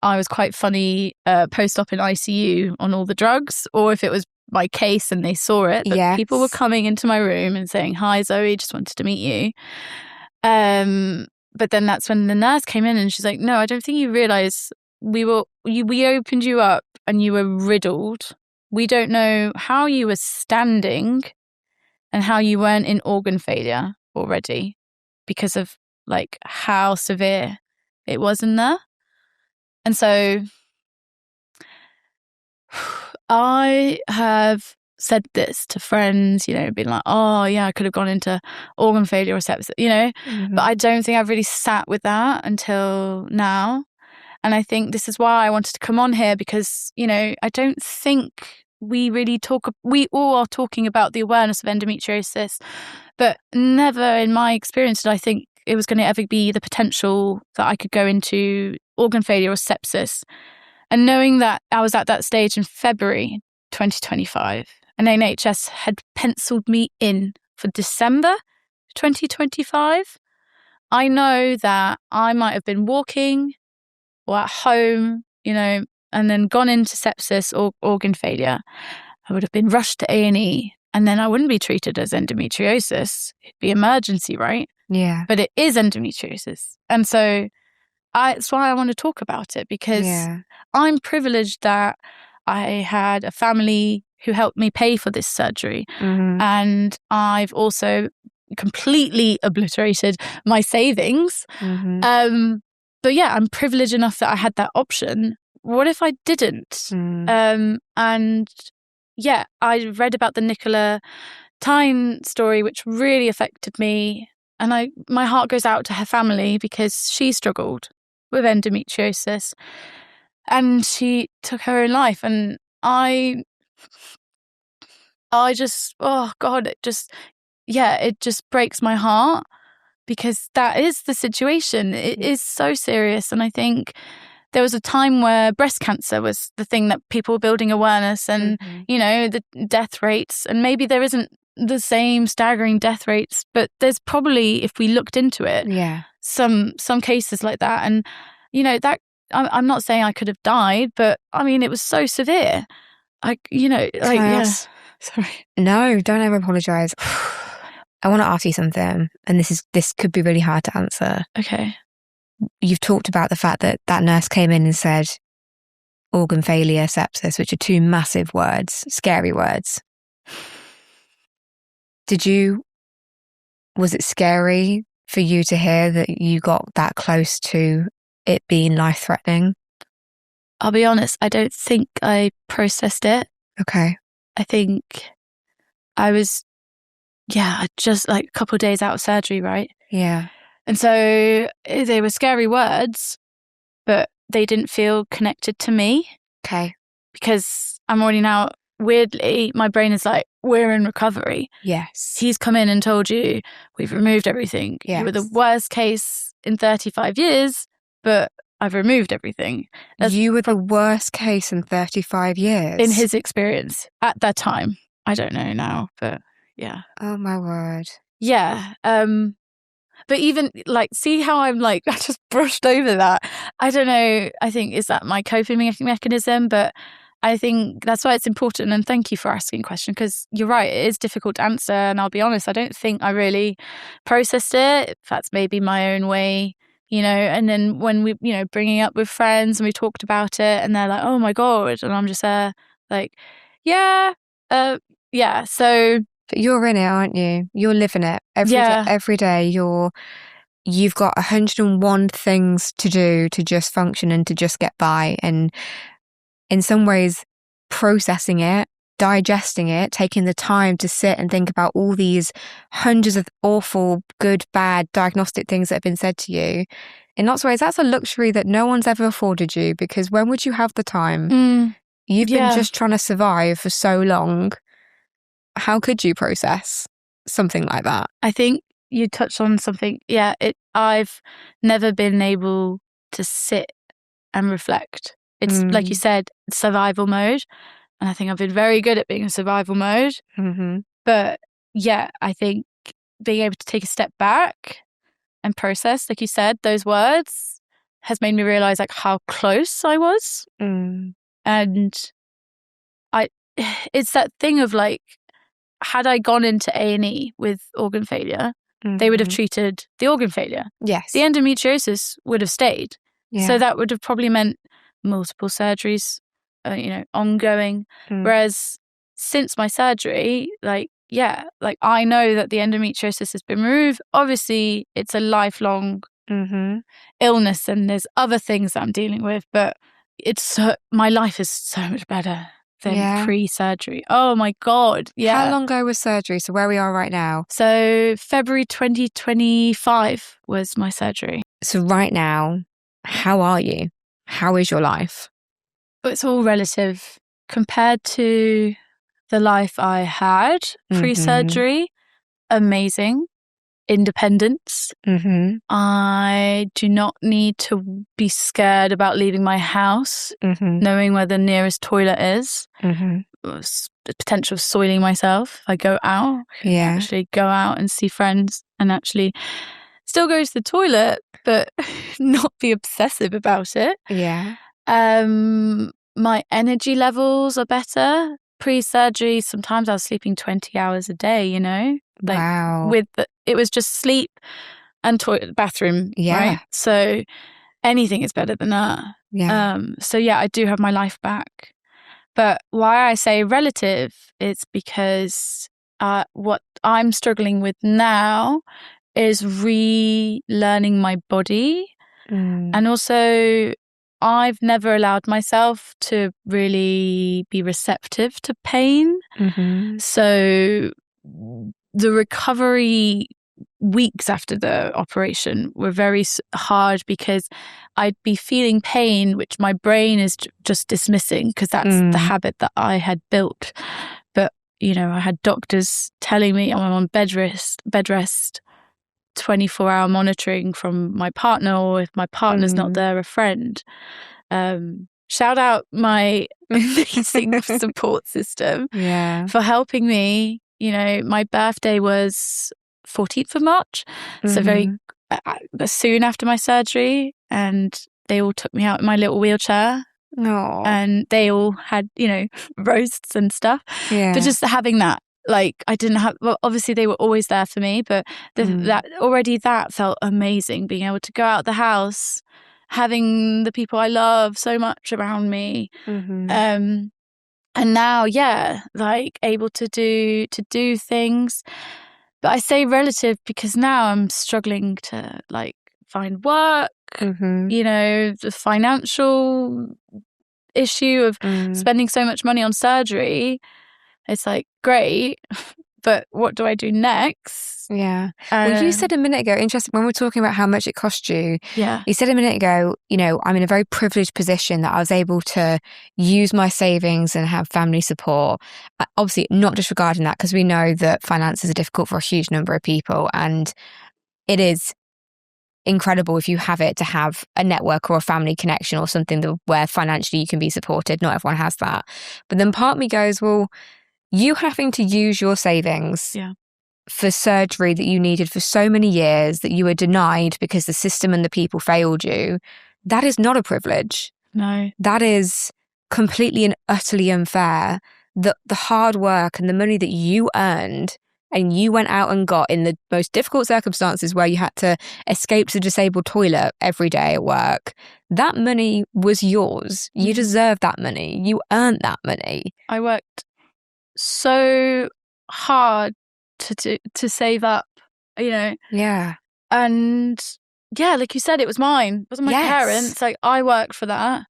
I was quite funny post-op in ICU on all the drugs, or if it was my case and they saw it. But people were coming into my room and saying, hi, Zoe, just wanted to meet you. But then that's when the nurse came in and she's like, no, I don't think you realise we opened you up and you were riddled. We don't know how you were standing and how you weren't in organ failure already because of how severe it was in there. And so I have said this to friends, being like, oh yeah, I could have gone into organ failure or sepsis, but I don't think I've really sat with that until now. And I think this is why I wanted to come on here because, I don't think we really we all are talking about the awareness of endometriosis, but never in my experience did I think it was going to ever be the potential that I could go into organ failure or sepsis. And knowing that I was at that stage in February 2025, and NHS had penciled me in for December 2025, I know that I might have been walking or at home, and then gone into sepsis or organ failure. I would have been rushed to A&E, and then I wouldn't be treated as endometriosis. It'd be emergency, right? Yeah. But it is endometriosis. And so that's why I want to talk about it, because I'm privileged that I had a family who helped me pay for this surgery. And I've also completely obliterated my savings. But yeah, I'm privileged enough that I had that option. What if I didn't? And yeah, I read about the Nikola Tyne story, which really affected me. And my heart goes out to her family because she struggled with endometriosis and she took her own life. And I just, oh God, it just breaks my heart because that is the situation. It is so serious. And I think there was a time where breast cancer was the thing that people were building awareness and, the death rates. And maybe there isn't the same staggering death rates, but there's probably, if we looked into it, some cases like that. And, that I'm not saying I could have died, but I mean, it was so severe. Sorry. No, don't ever apologise. I want to ask you something, and this could be really hard to answer. Okay. You've talked about the fact that nurse came in and said organ failure, sepsis, which are two massive words, scary words. Was it scary for you to hear that you got that close to it being life-threatening? I'll be honest, I don't think I processed it. Okay. I think I was, just like a couple of days out of surgery, right? Yeah. And so they were scary words, but they didn't feel connected to me. Okay. Because I'm already now, weirdly, my brain is like, we're in recovery. Yes. He's come in and told you, we've removed everything. Yes. You were the worst case in 35 years, but I've removed everything. You were the worst case in 35 years? In his experience at that time. I don't know now, but yeah. Oh my word. Yeah. But even see how I'm I just brushed over that. I don't know. I think, is that my coping mechanism? But I think that's why it's important. And thank you for asking the question, because you're right. It is difficult to answer. And I'll be honest, I don't think I really processed it. That's maybe my own way, and then when we, bringing it up with friends and we talked about it and they're like, oh my God. And I'm just there yeah. So. But you're in it, aren't you? You're living it every day. You've got 101 things to do to just function and to just get by. And in some ways, processing it, digesting it, taking the time to sit and think about all these hundreds of awful, good, bad diagnostic things that have been said to you. In lots of ways, that's a luxury that no one's ever afforded you, because when would you have the time? You've been just trying to survive for so long. How could you process something like that? I think you touched on something. Yeah, I've never been able to sit and reflect. It's like you said, survival mode. And I think I've been very good at being in survival mode. Mm-hmm. But yeah, I think being able to take a step back and process, like you said, those words has made me realize how close I was. And it's that thing of had I gone into A&E with organ failure, they would have treated the organ failure. Yes. The endometriosis would have stayed. Yeah. So that would have probably meant multiple surgeries, ongoing. Whereas since my surgery, I know that the endometriosis has been removed. Obviously, it's a lifelong illness and there's other things that I'm dealing with, but my life is so much better than pre-surgery. Oh my God. Yeah. How long ago was surgery? So where we are right now? So February 2025 was my surgery. So right now, how are you? How is your life? But it's all relative compared to the life I had pre-surgery. Amazing. Independence. I do not need to be scared about leaving my house, knowing where the nearest toilet is. The potential of soiling myself if I go out. Actually go out and see friends and actually still go to the toilet, but not be obsessive about it. Yeah. My energy levels are better. Pre-surgery, sometimes I was sleeping 20 hours a day, Wow. It was just sleep and toilet, bathroom, right? So anything is better than that. Yeah. So yeah, I do have my life back. But why I say relative is because what I'm struggling with now is relearning my body. And also I've never allowed myself to really be receptive to pain. So the recovery weeks after the operation were very hard because I'd be feeling pain, which my brain is just dismissing because that's the habit that I had built. But, you know, I had doctors telling me I'm on bed rest, 24-hour monitoring from my partner, or if my partner's not there, a friend. Shout out my amazing support system for helping me. You know, my birthday was 14th of March, so very soon after my surgery, and they all took me out in my little wheelchair. Aww. And they all had, you know, roasts and stuff. But just having that, like, I didn't have, well, obviously they were always there for me, but that felt amazing, being able to go out the house, having the people I love so much around me. And now, like, able to do things. But I say relative because now I'm struggling to, like, find work, you know, the financial issue of spending so much money on surgery. It's like, great, but what do I do next? Yeah. Well, you said a minute ago, interesting, when we're talking about how much it cost you, you said a minute ago, you know, I'm in a very privileged position that I was able to use my savings and have family support. Obviously, not disregarding that, because we know that finances are difficult for a huge number of people, and it is incredible if you have it to have a network or a family connection or something where financially you can be supported. Not everyone has that. But then part of me goes, well, you having to use your savings for surgery that you needed for so many years that you were denied because the system and the people failed you, that is not a privilege. No. That is completely and utterly unfair. The hard work and the money that you earned and you went out and got in the most difficult circumstances where you had to escape to the disabled toilet every day at work, that money was yours. You deserve that money. You earned that money. I worked so hard to save up, you know. Yeah. And like you said, it was mine. It wasn't my parents. Like, I worked for that.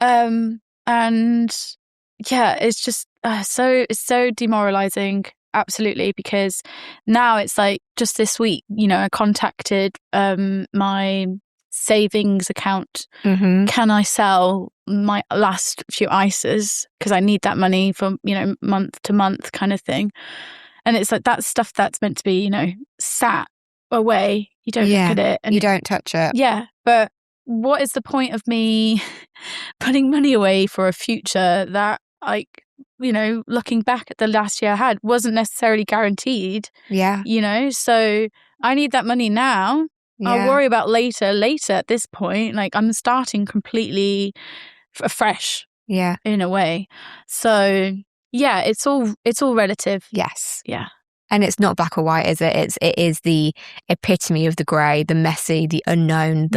And it's just it's so demoralizing. Absolutely, because now it's like, just this week, you know, I contacted my savings account. Can I sell my last few ISAs because I need that money for, you know, month to month kind of thing. And it's like, that stuff that's meant to be, you know, sat away, you don't look at it and you don't touch it. But what is the point of me putting money away for a future that, like, you know, looking back at the last year I had, wasn't necessarily guaranteed. You know, so I need that money now. I'll worry about later at this point. Like, I'm starting completely afresh. In a way. So it's all relative. Yes. And it's not black or white, is it? It is the epitome of the grey, the messy, the unknown,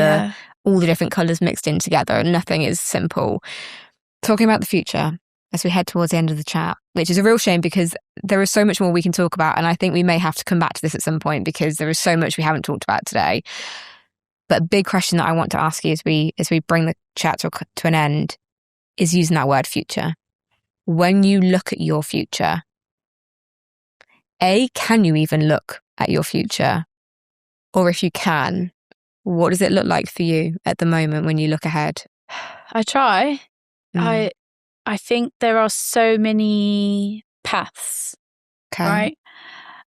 all the different colours mixed in together. Nothing is simple. Talking about the future as we head towards the end of the chat, which is a real shame because there is so much more we can talk about, and I think we may have to come back to this at some point because there is so much we haven't talked about today. But a big question that I want to ask you as we bring the chat to an end is using that word future. When you look at your future, can you even look at your future? Or if you can, what does it look like for you at the moment when you look ahead? I try. I think there are so many paths, right?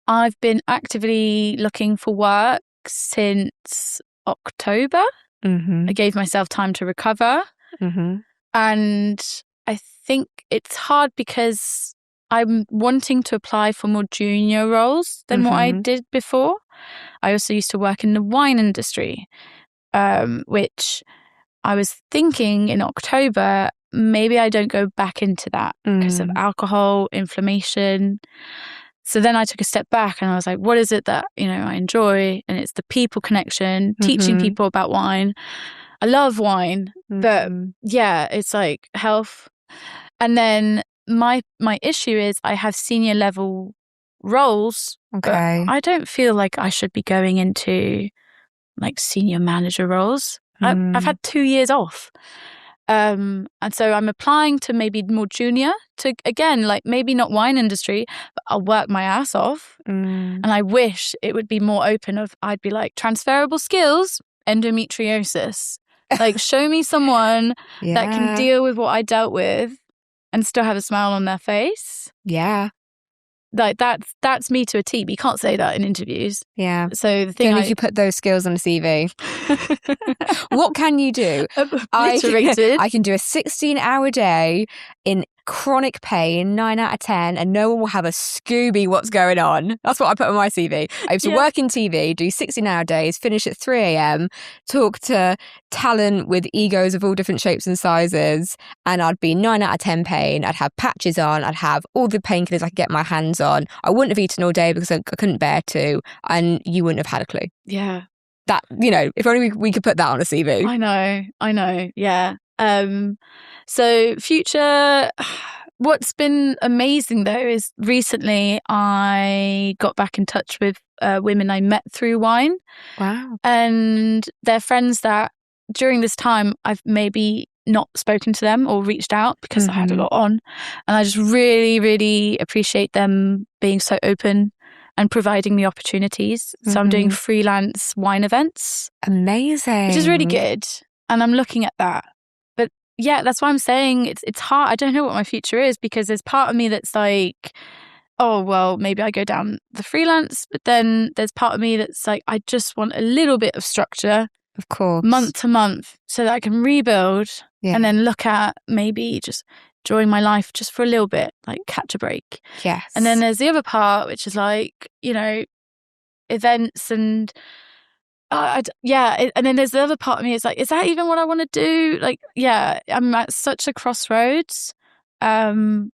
I've been actively looking for work since October. I gave myself time to recover. And I think it's hard because I'm wanting to apply for more junior roles than what I did before. I also used to work in the wine industry, which I was thinking in October, maybe I don't go back into that because of alcohol, inflammation. So then I took a step back and I was like, what is it that, you know, I enjoy? And it's the people connection, teaching people about wine. I love wine, but it's like health. And then my issue is I have senior level roles, but I don't feel like I should be going into like senior manager roles. I've had 2 years off. And so I'm applying to maybe more junior to, again, like maybe not wine industry, but I'll work my ass off. And I wish it would be more open of, I'd be like, transferable skills, endometriosis. Like, show me someone that can deal with what I dealt with and still have a smile on their face. Yeah. Like, that's me to a T, but you can't say that in interviews. Yeah. So the thing if you put those skills on a CV. What can you do? Obliterated. I can do a 16-hour day in chronic pain, 9 out of 10, and no one will have a Scooby what's going on. That's what I put on my CV. I used to work in TV, do 16-hour days, finish at 3 a.m, talk to talent with egos of all different shapes and sizes, and I'd be 9 out of 10 pain. I'd have patches on. I'd have all the painkillers I could get my hands on. I wouldn't have eaten all day because I couldn't bear to, and you wouldn't have had a clue. Yeah. That, if only we could put that on a CV. I know. Yeah. So future, what's been amazing though is recently I got back in touch with women I met through wine. Wow. And they're friends that during this time I've maybe not spoken to them or reached out because I had a lot on. And I just really, really appreciate them being so open and providing me opportunities. So I'm doing freelance wine events. Amazing. Which is really good. And I'm looking at that. But yeah, that's why I'm saying it's hard. I don't know what my future is because there's part of me that's like, oh, well, maybe I go down the freelance. But then there's part of me that's like, I just want a little bit of structure. Of course. Month to month so that I can rebuild and then look at maybe just enjoying my life just for a little bit, like catch a break. Yes. And then there's the other part, which is like, events and and then there's the other part of me. It's like, is that even what I want to do? Like, yeah, I'm at such a crossroads. And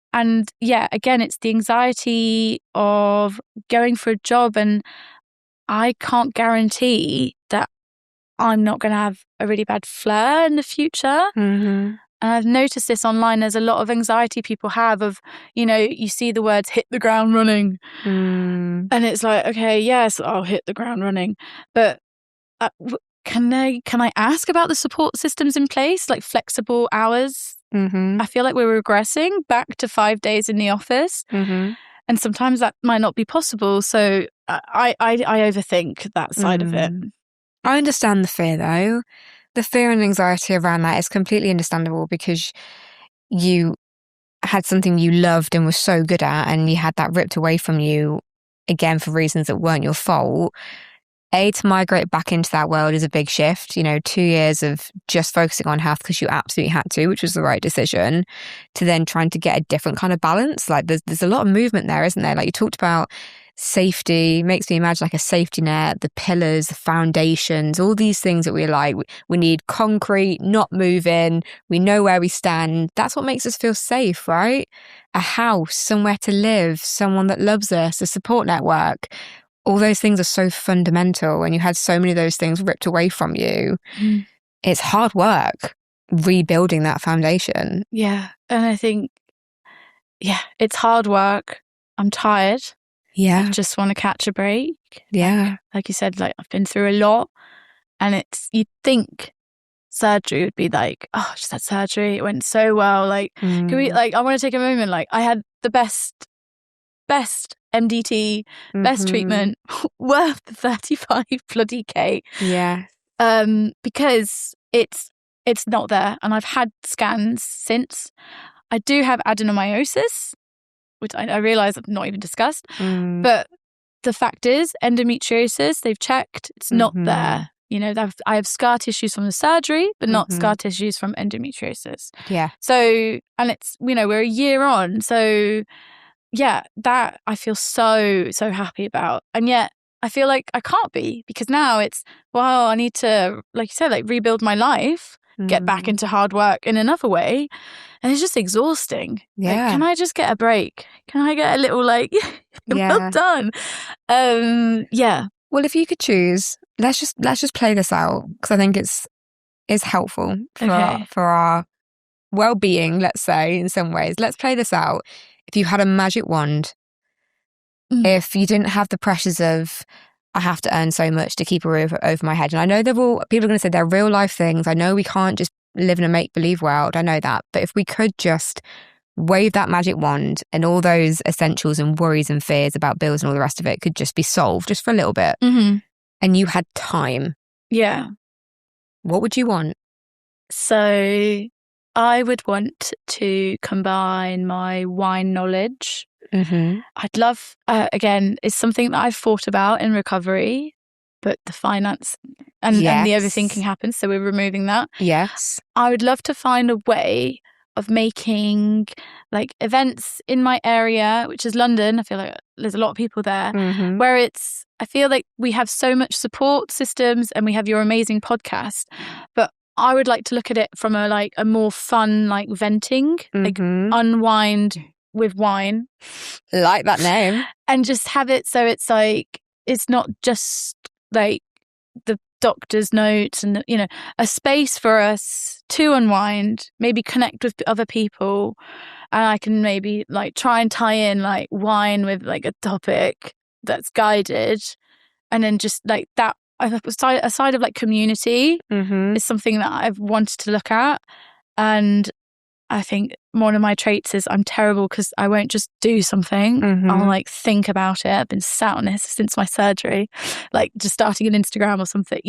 yeah, again, it's the anxiety of going for a job and I can't guarantee that I'm not going to have a really bad flare in the future. And I've noticed this online. There's a lot of anxiety people have of, you see the words hit the ground running. And it's like, okay, yes, I'll hit the ground running. But can I ask about the support systems in place, like flexible hours? I feel like we're regressing back to 5 days in the office. And sometimes that might not be possible. So I overthink that side of it. I understand the fear though. The fear and anxiety around that is completely understandable because you had something you loved and were so good at and you had that ripped away from you, again, for reasons that weren't your fault. To migrate back into that world is a big shift. 2 years of just focusing on health because you absolutely had to, which was the right decision, to then trying to get a different kind of balance. Like there's a lot of movement there, isn't there? Like you talked about safety, makes me imagine like a safety net, the pillars, the foundations, all these things that we like. We need concrete, not moving. We know where we stand. That's what makes us feel safe, right? A house, somewhere to live, someone that loves us, a support network. All those things are so fundamental, and you had so many of those things ripped away from you. It's hard work rebuilding that foundation. Yeah. And I think, it's hard work. I'm tired. Yeah. I just want to catch a break. Yeah. Like you said, like I've been through a lot, and you'd think surgery would be like, oh, just had surgery. It went so well. Like, can we, like, I want to take a moment. Like I had the best MDT, best treatment, worth 35 bloody K. Yeah. Because it's not there. And I've had scans since. I do have adenomyosis, which I realise I've not even discussed. But the fact is, endometriosis, they've checked, it's not there. I have scar tissues from the surgery, but not scar tissues from endometriosis. Yeah. So, and it's, we're a year on. So, yeah, that I feel so happy about. And yet I feel like I can't be, because now it's, well, I need to, like you said, like rebuild my life, get back into hard work in another way. And it's just exhausting. Yeah. Like, can I just get a break? Can I get a little like, well done? Yeah. Well, if you could choose, let's just play this out, because I think it's helpful for our well-being, let's say, in some ways. Let's play this out. If you had a magic wand, if you didn't have the pressures of, I have to earn so much to keep a roof over my head. And I know people are going to say they're real life things. I know we can't just live in a make-believe world, I know that. But if we could just wave that magic wand and all those essentials and worries and fears about bills and all the rest of it could just be solved just for a little bit, and you had time. Yeah. What would you want? So I would want to combine my wine knowledge. I'd love, again, it's something that I've thought about in recovery, but the finance and the overthinking happens. So we're removing that. Yes. I would love to find a way of making like events in my area, which is London. I feel like there's a lot of people there, where I feel like we have so much support systems and we have your amazing podcast, but I would like to look at it from a more fun, like venting, like unwind with wine. Like that name. And just have it so it's like, it's not just like the doctor's notes and, a space for us to unwind, maybe connect with other people. And I can maybe like try and tie in like wine with like a topic that's guided. And then just like that, a side of like community is something that I've wanted to look at. And I think one of my traits is I'm terrible because I won't just do something. I'll like think about it. I've been sat on this since my surgery, like just starting an Instagram or something,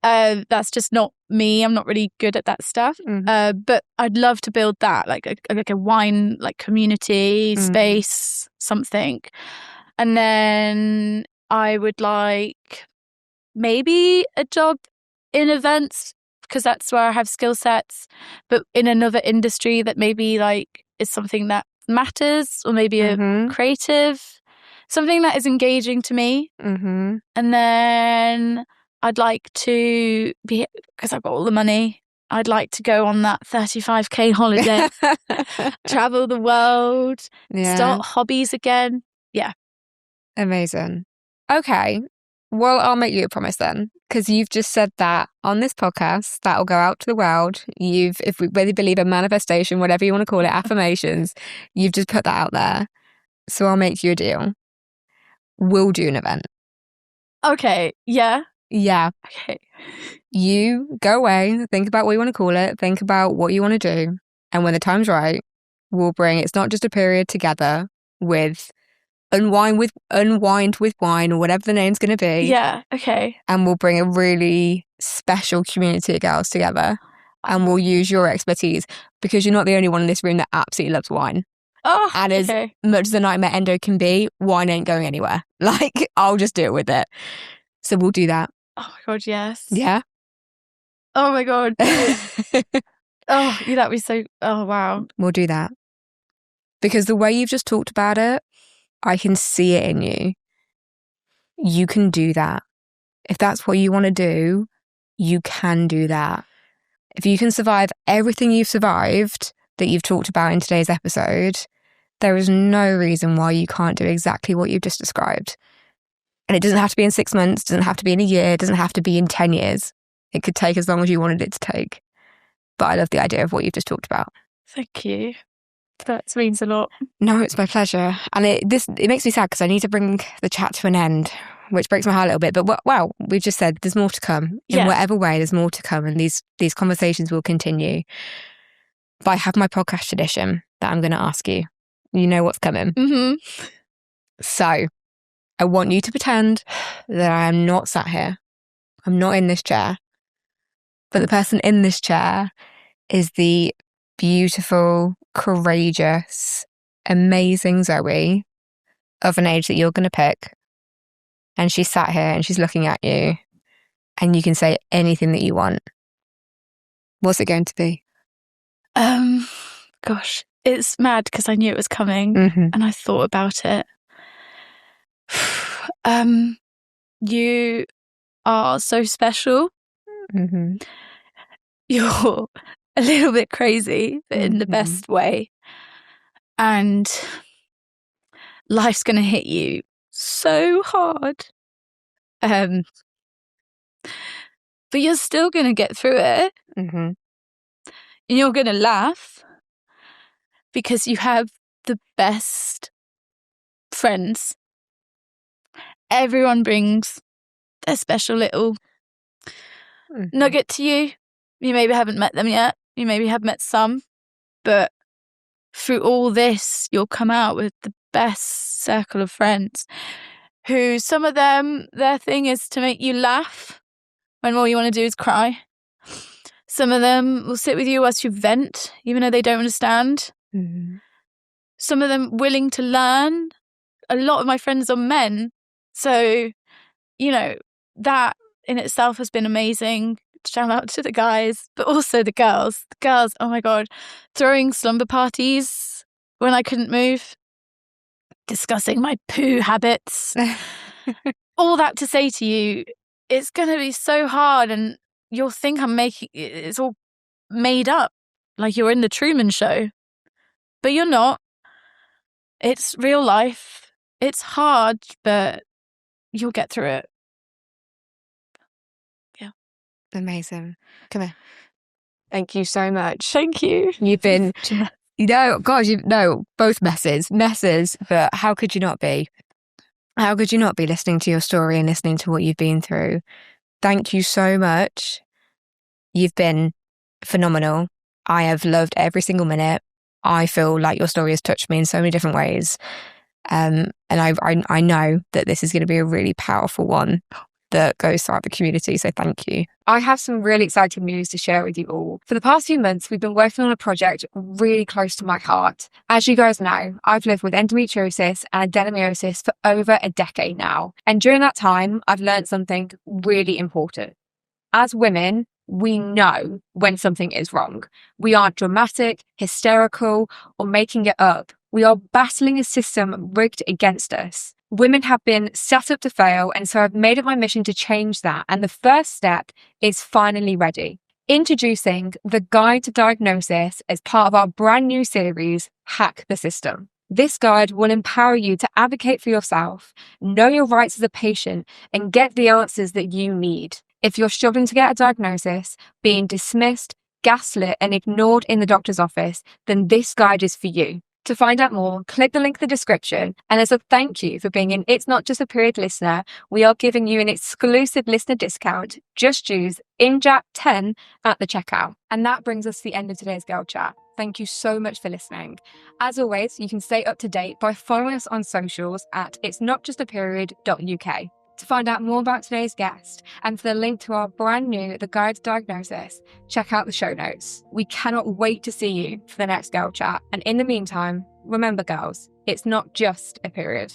that's just not me. I'm not really good at that stuff. But I'd love to build that, like a wine, like community space, something. And then I would like maybe a job in events, because that's where I have skill sets, but in another industry that maybe like is something that matters, or maybe a creative, something that is engaging to me. And then I'd like to be, because I've got all the money, I'd like to go on that 35k holiday, travel the world, start hobbies again. Yeah. Amazing. Okay. Well, I'll make you a promise then, because you've just said that on this podcast, that'll go out to the world. If we really believe in manifestation, whatever you want to call it, affirmations, you've just put that out there. So I'll make you a deal. We'll do an event. Okay. Yeah. Yeah. Okay. You go away, think about what you want to call it, think about what you want to do. And when the time's right, we'll bring, it's not just a period together with unwind with wine, or whatever the name's going to be. Yeah. Okay. And we'll bring a really special community of girls together, and we'll use your expertise, because you're not the only one in this room that absolutely loves wine. Oh, and as much as a nightmare endo can be, wine ain't going anywhere. Like, I'll just deal with it. So we'll do that. Oh my God, yes. Yeah. Oh my God. Oh, that'd be so, oh wow. We'll do that. Because the way you've just talked about it, I can see it in you. You can do that. If that's what you want to do, you can do that. If you can survive everything you've survived that you've talked about in today's episode, there is no reason why you can't do exactly what you've just described. And it doesn't have to be in 6 months, doesn't have to be in a year, doesn't have to be in 10 years. It could take as long as you wanted it to take. But I love the idea of what you've just talked about. Thank you. That means a lot. No, it's my pleasure. And it makes me sad because I need to bring the chat to an end, which breaks my heart a little bit. But wow, we've just said there's more to come. In whatever way, there's more to come. And these conversations will continue. But I have my podcast tradition that I'm going to ask you. You know what's coming. So I want you to pretend that I am not sat here. I'm not in this chair. But the person in this chair is the beautiful, courageous, amazing Zoe of an age that you're going to pick. And she's sat here and she's looking at you, and you can say anything that you want. What's it going to be? Gosh, it's mad because I knew it was coming and I thought about it. You are so special. You're a little bit crazy, but in the best way. And life's going to hit you so hard. But you're still going to get through it. And you're going to laugh because you have the best friends. Everyone brings their special little nugget to you. You maybe haven't met them yet. You maybe have met some. But through all this, you'll come out with the best circle of friends who, some of them, their thing is to make you laugh when all you want to do is cry. Some of them will sit with you whilst you vent, even though they don't understand. Mm-hmm. Some of them willing to learn. A lot of my friends are men. So, you know, that in itself has been amazing. Shout out to the guys, but also the girls. The girls, oh my God, throwing slumber parties when I couldn't move, discussing my poo habits. All that to say to you, it's going to be so hard, and you'll think it's all made up, like you're in the Truman Show. But you're not. It's real life. It's hard, but you'll get through it. Yeah. Amazing. Come here. Thank you so much. Thank you. You've been, both messes, but how could you not be? How could you not be listening to your story and listening to what you've been through? Thank you so much. You've been phenomenal. I have loved every single minute. I feel like your story has touched me in so many different ways. And I know that this is going to be a really powerful one that goes throughout the community. So thank you. I have some really exciting news to share with you all. For the past few months, we've been working on a project really close to my heart. As you guys know, I've lived with endometriosis and adenomyosis for over a decade now. And during that time, I've learned something really important. As women, we know when something is wrong. We aren't dramatic, hysterical, or making it up. We are battling a system rigged against us. Women have been set up to fail, and so I've made it my mission to change that. And the first step is finally ready. Introducing the Guide to Diagnosis as part of our brand new series, Hack the System. This guide will empower you to advocate for yourself, know your rights as a patient, and get the answers that you need. If you're struggling to get a diagnosis, being dismissed, gaslit, and ignored in the doctor's office, then this guide is for you. To find out more, click the link in the description. And as a thank you for being an It's Not Just a Period listener, we are giving you an exclusive listener discount. Just use INJAP10 at the checkout. And that brings us to the end of today's Girl Chat. Thank you so much for listening. As always, you can stay up to date by following us on socials at itsnotjustaperiod.uk. To find out more about today's guest and for the link to our brand new The Guide to Diagnosis, check out the show notes. We cannot wait to see you for the next Girl Chat. And in the meantime, remember girls, it's not just a period.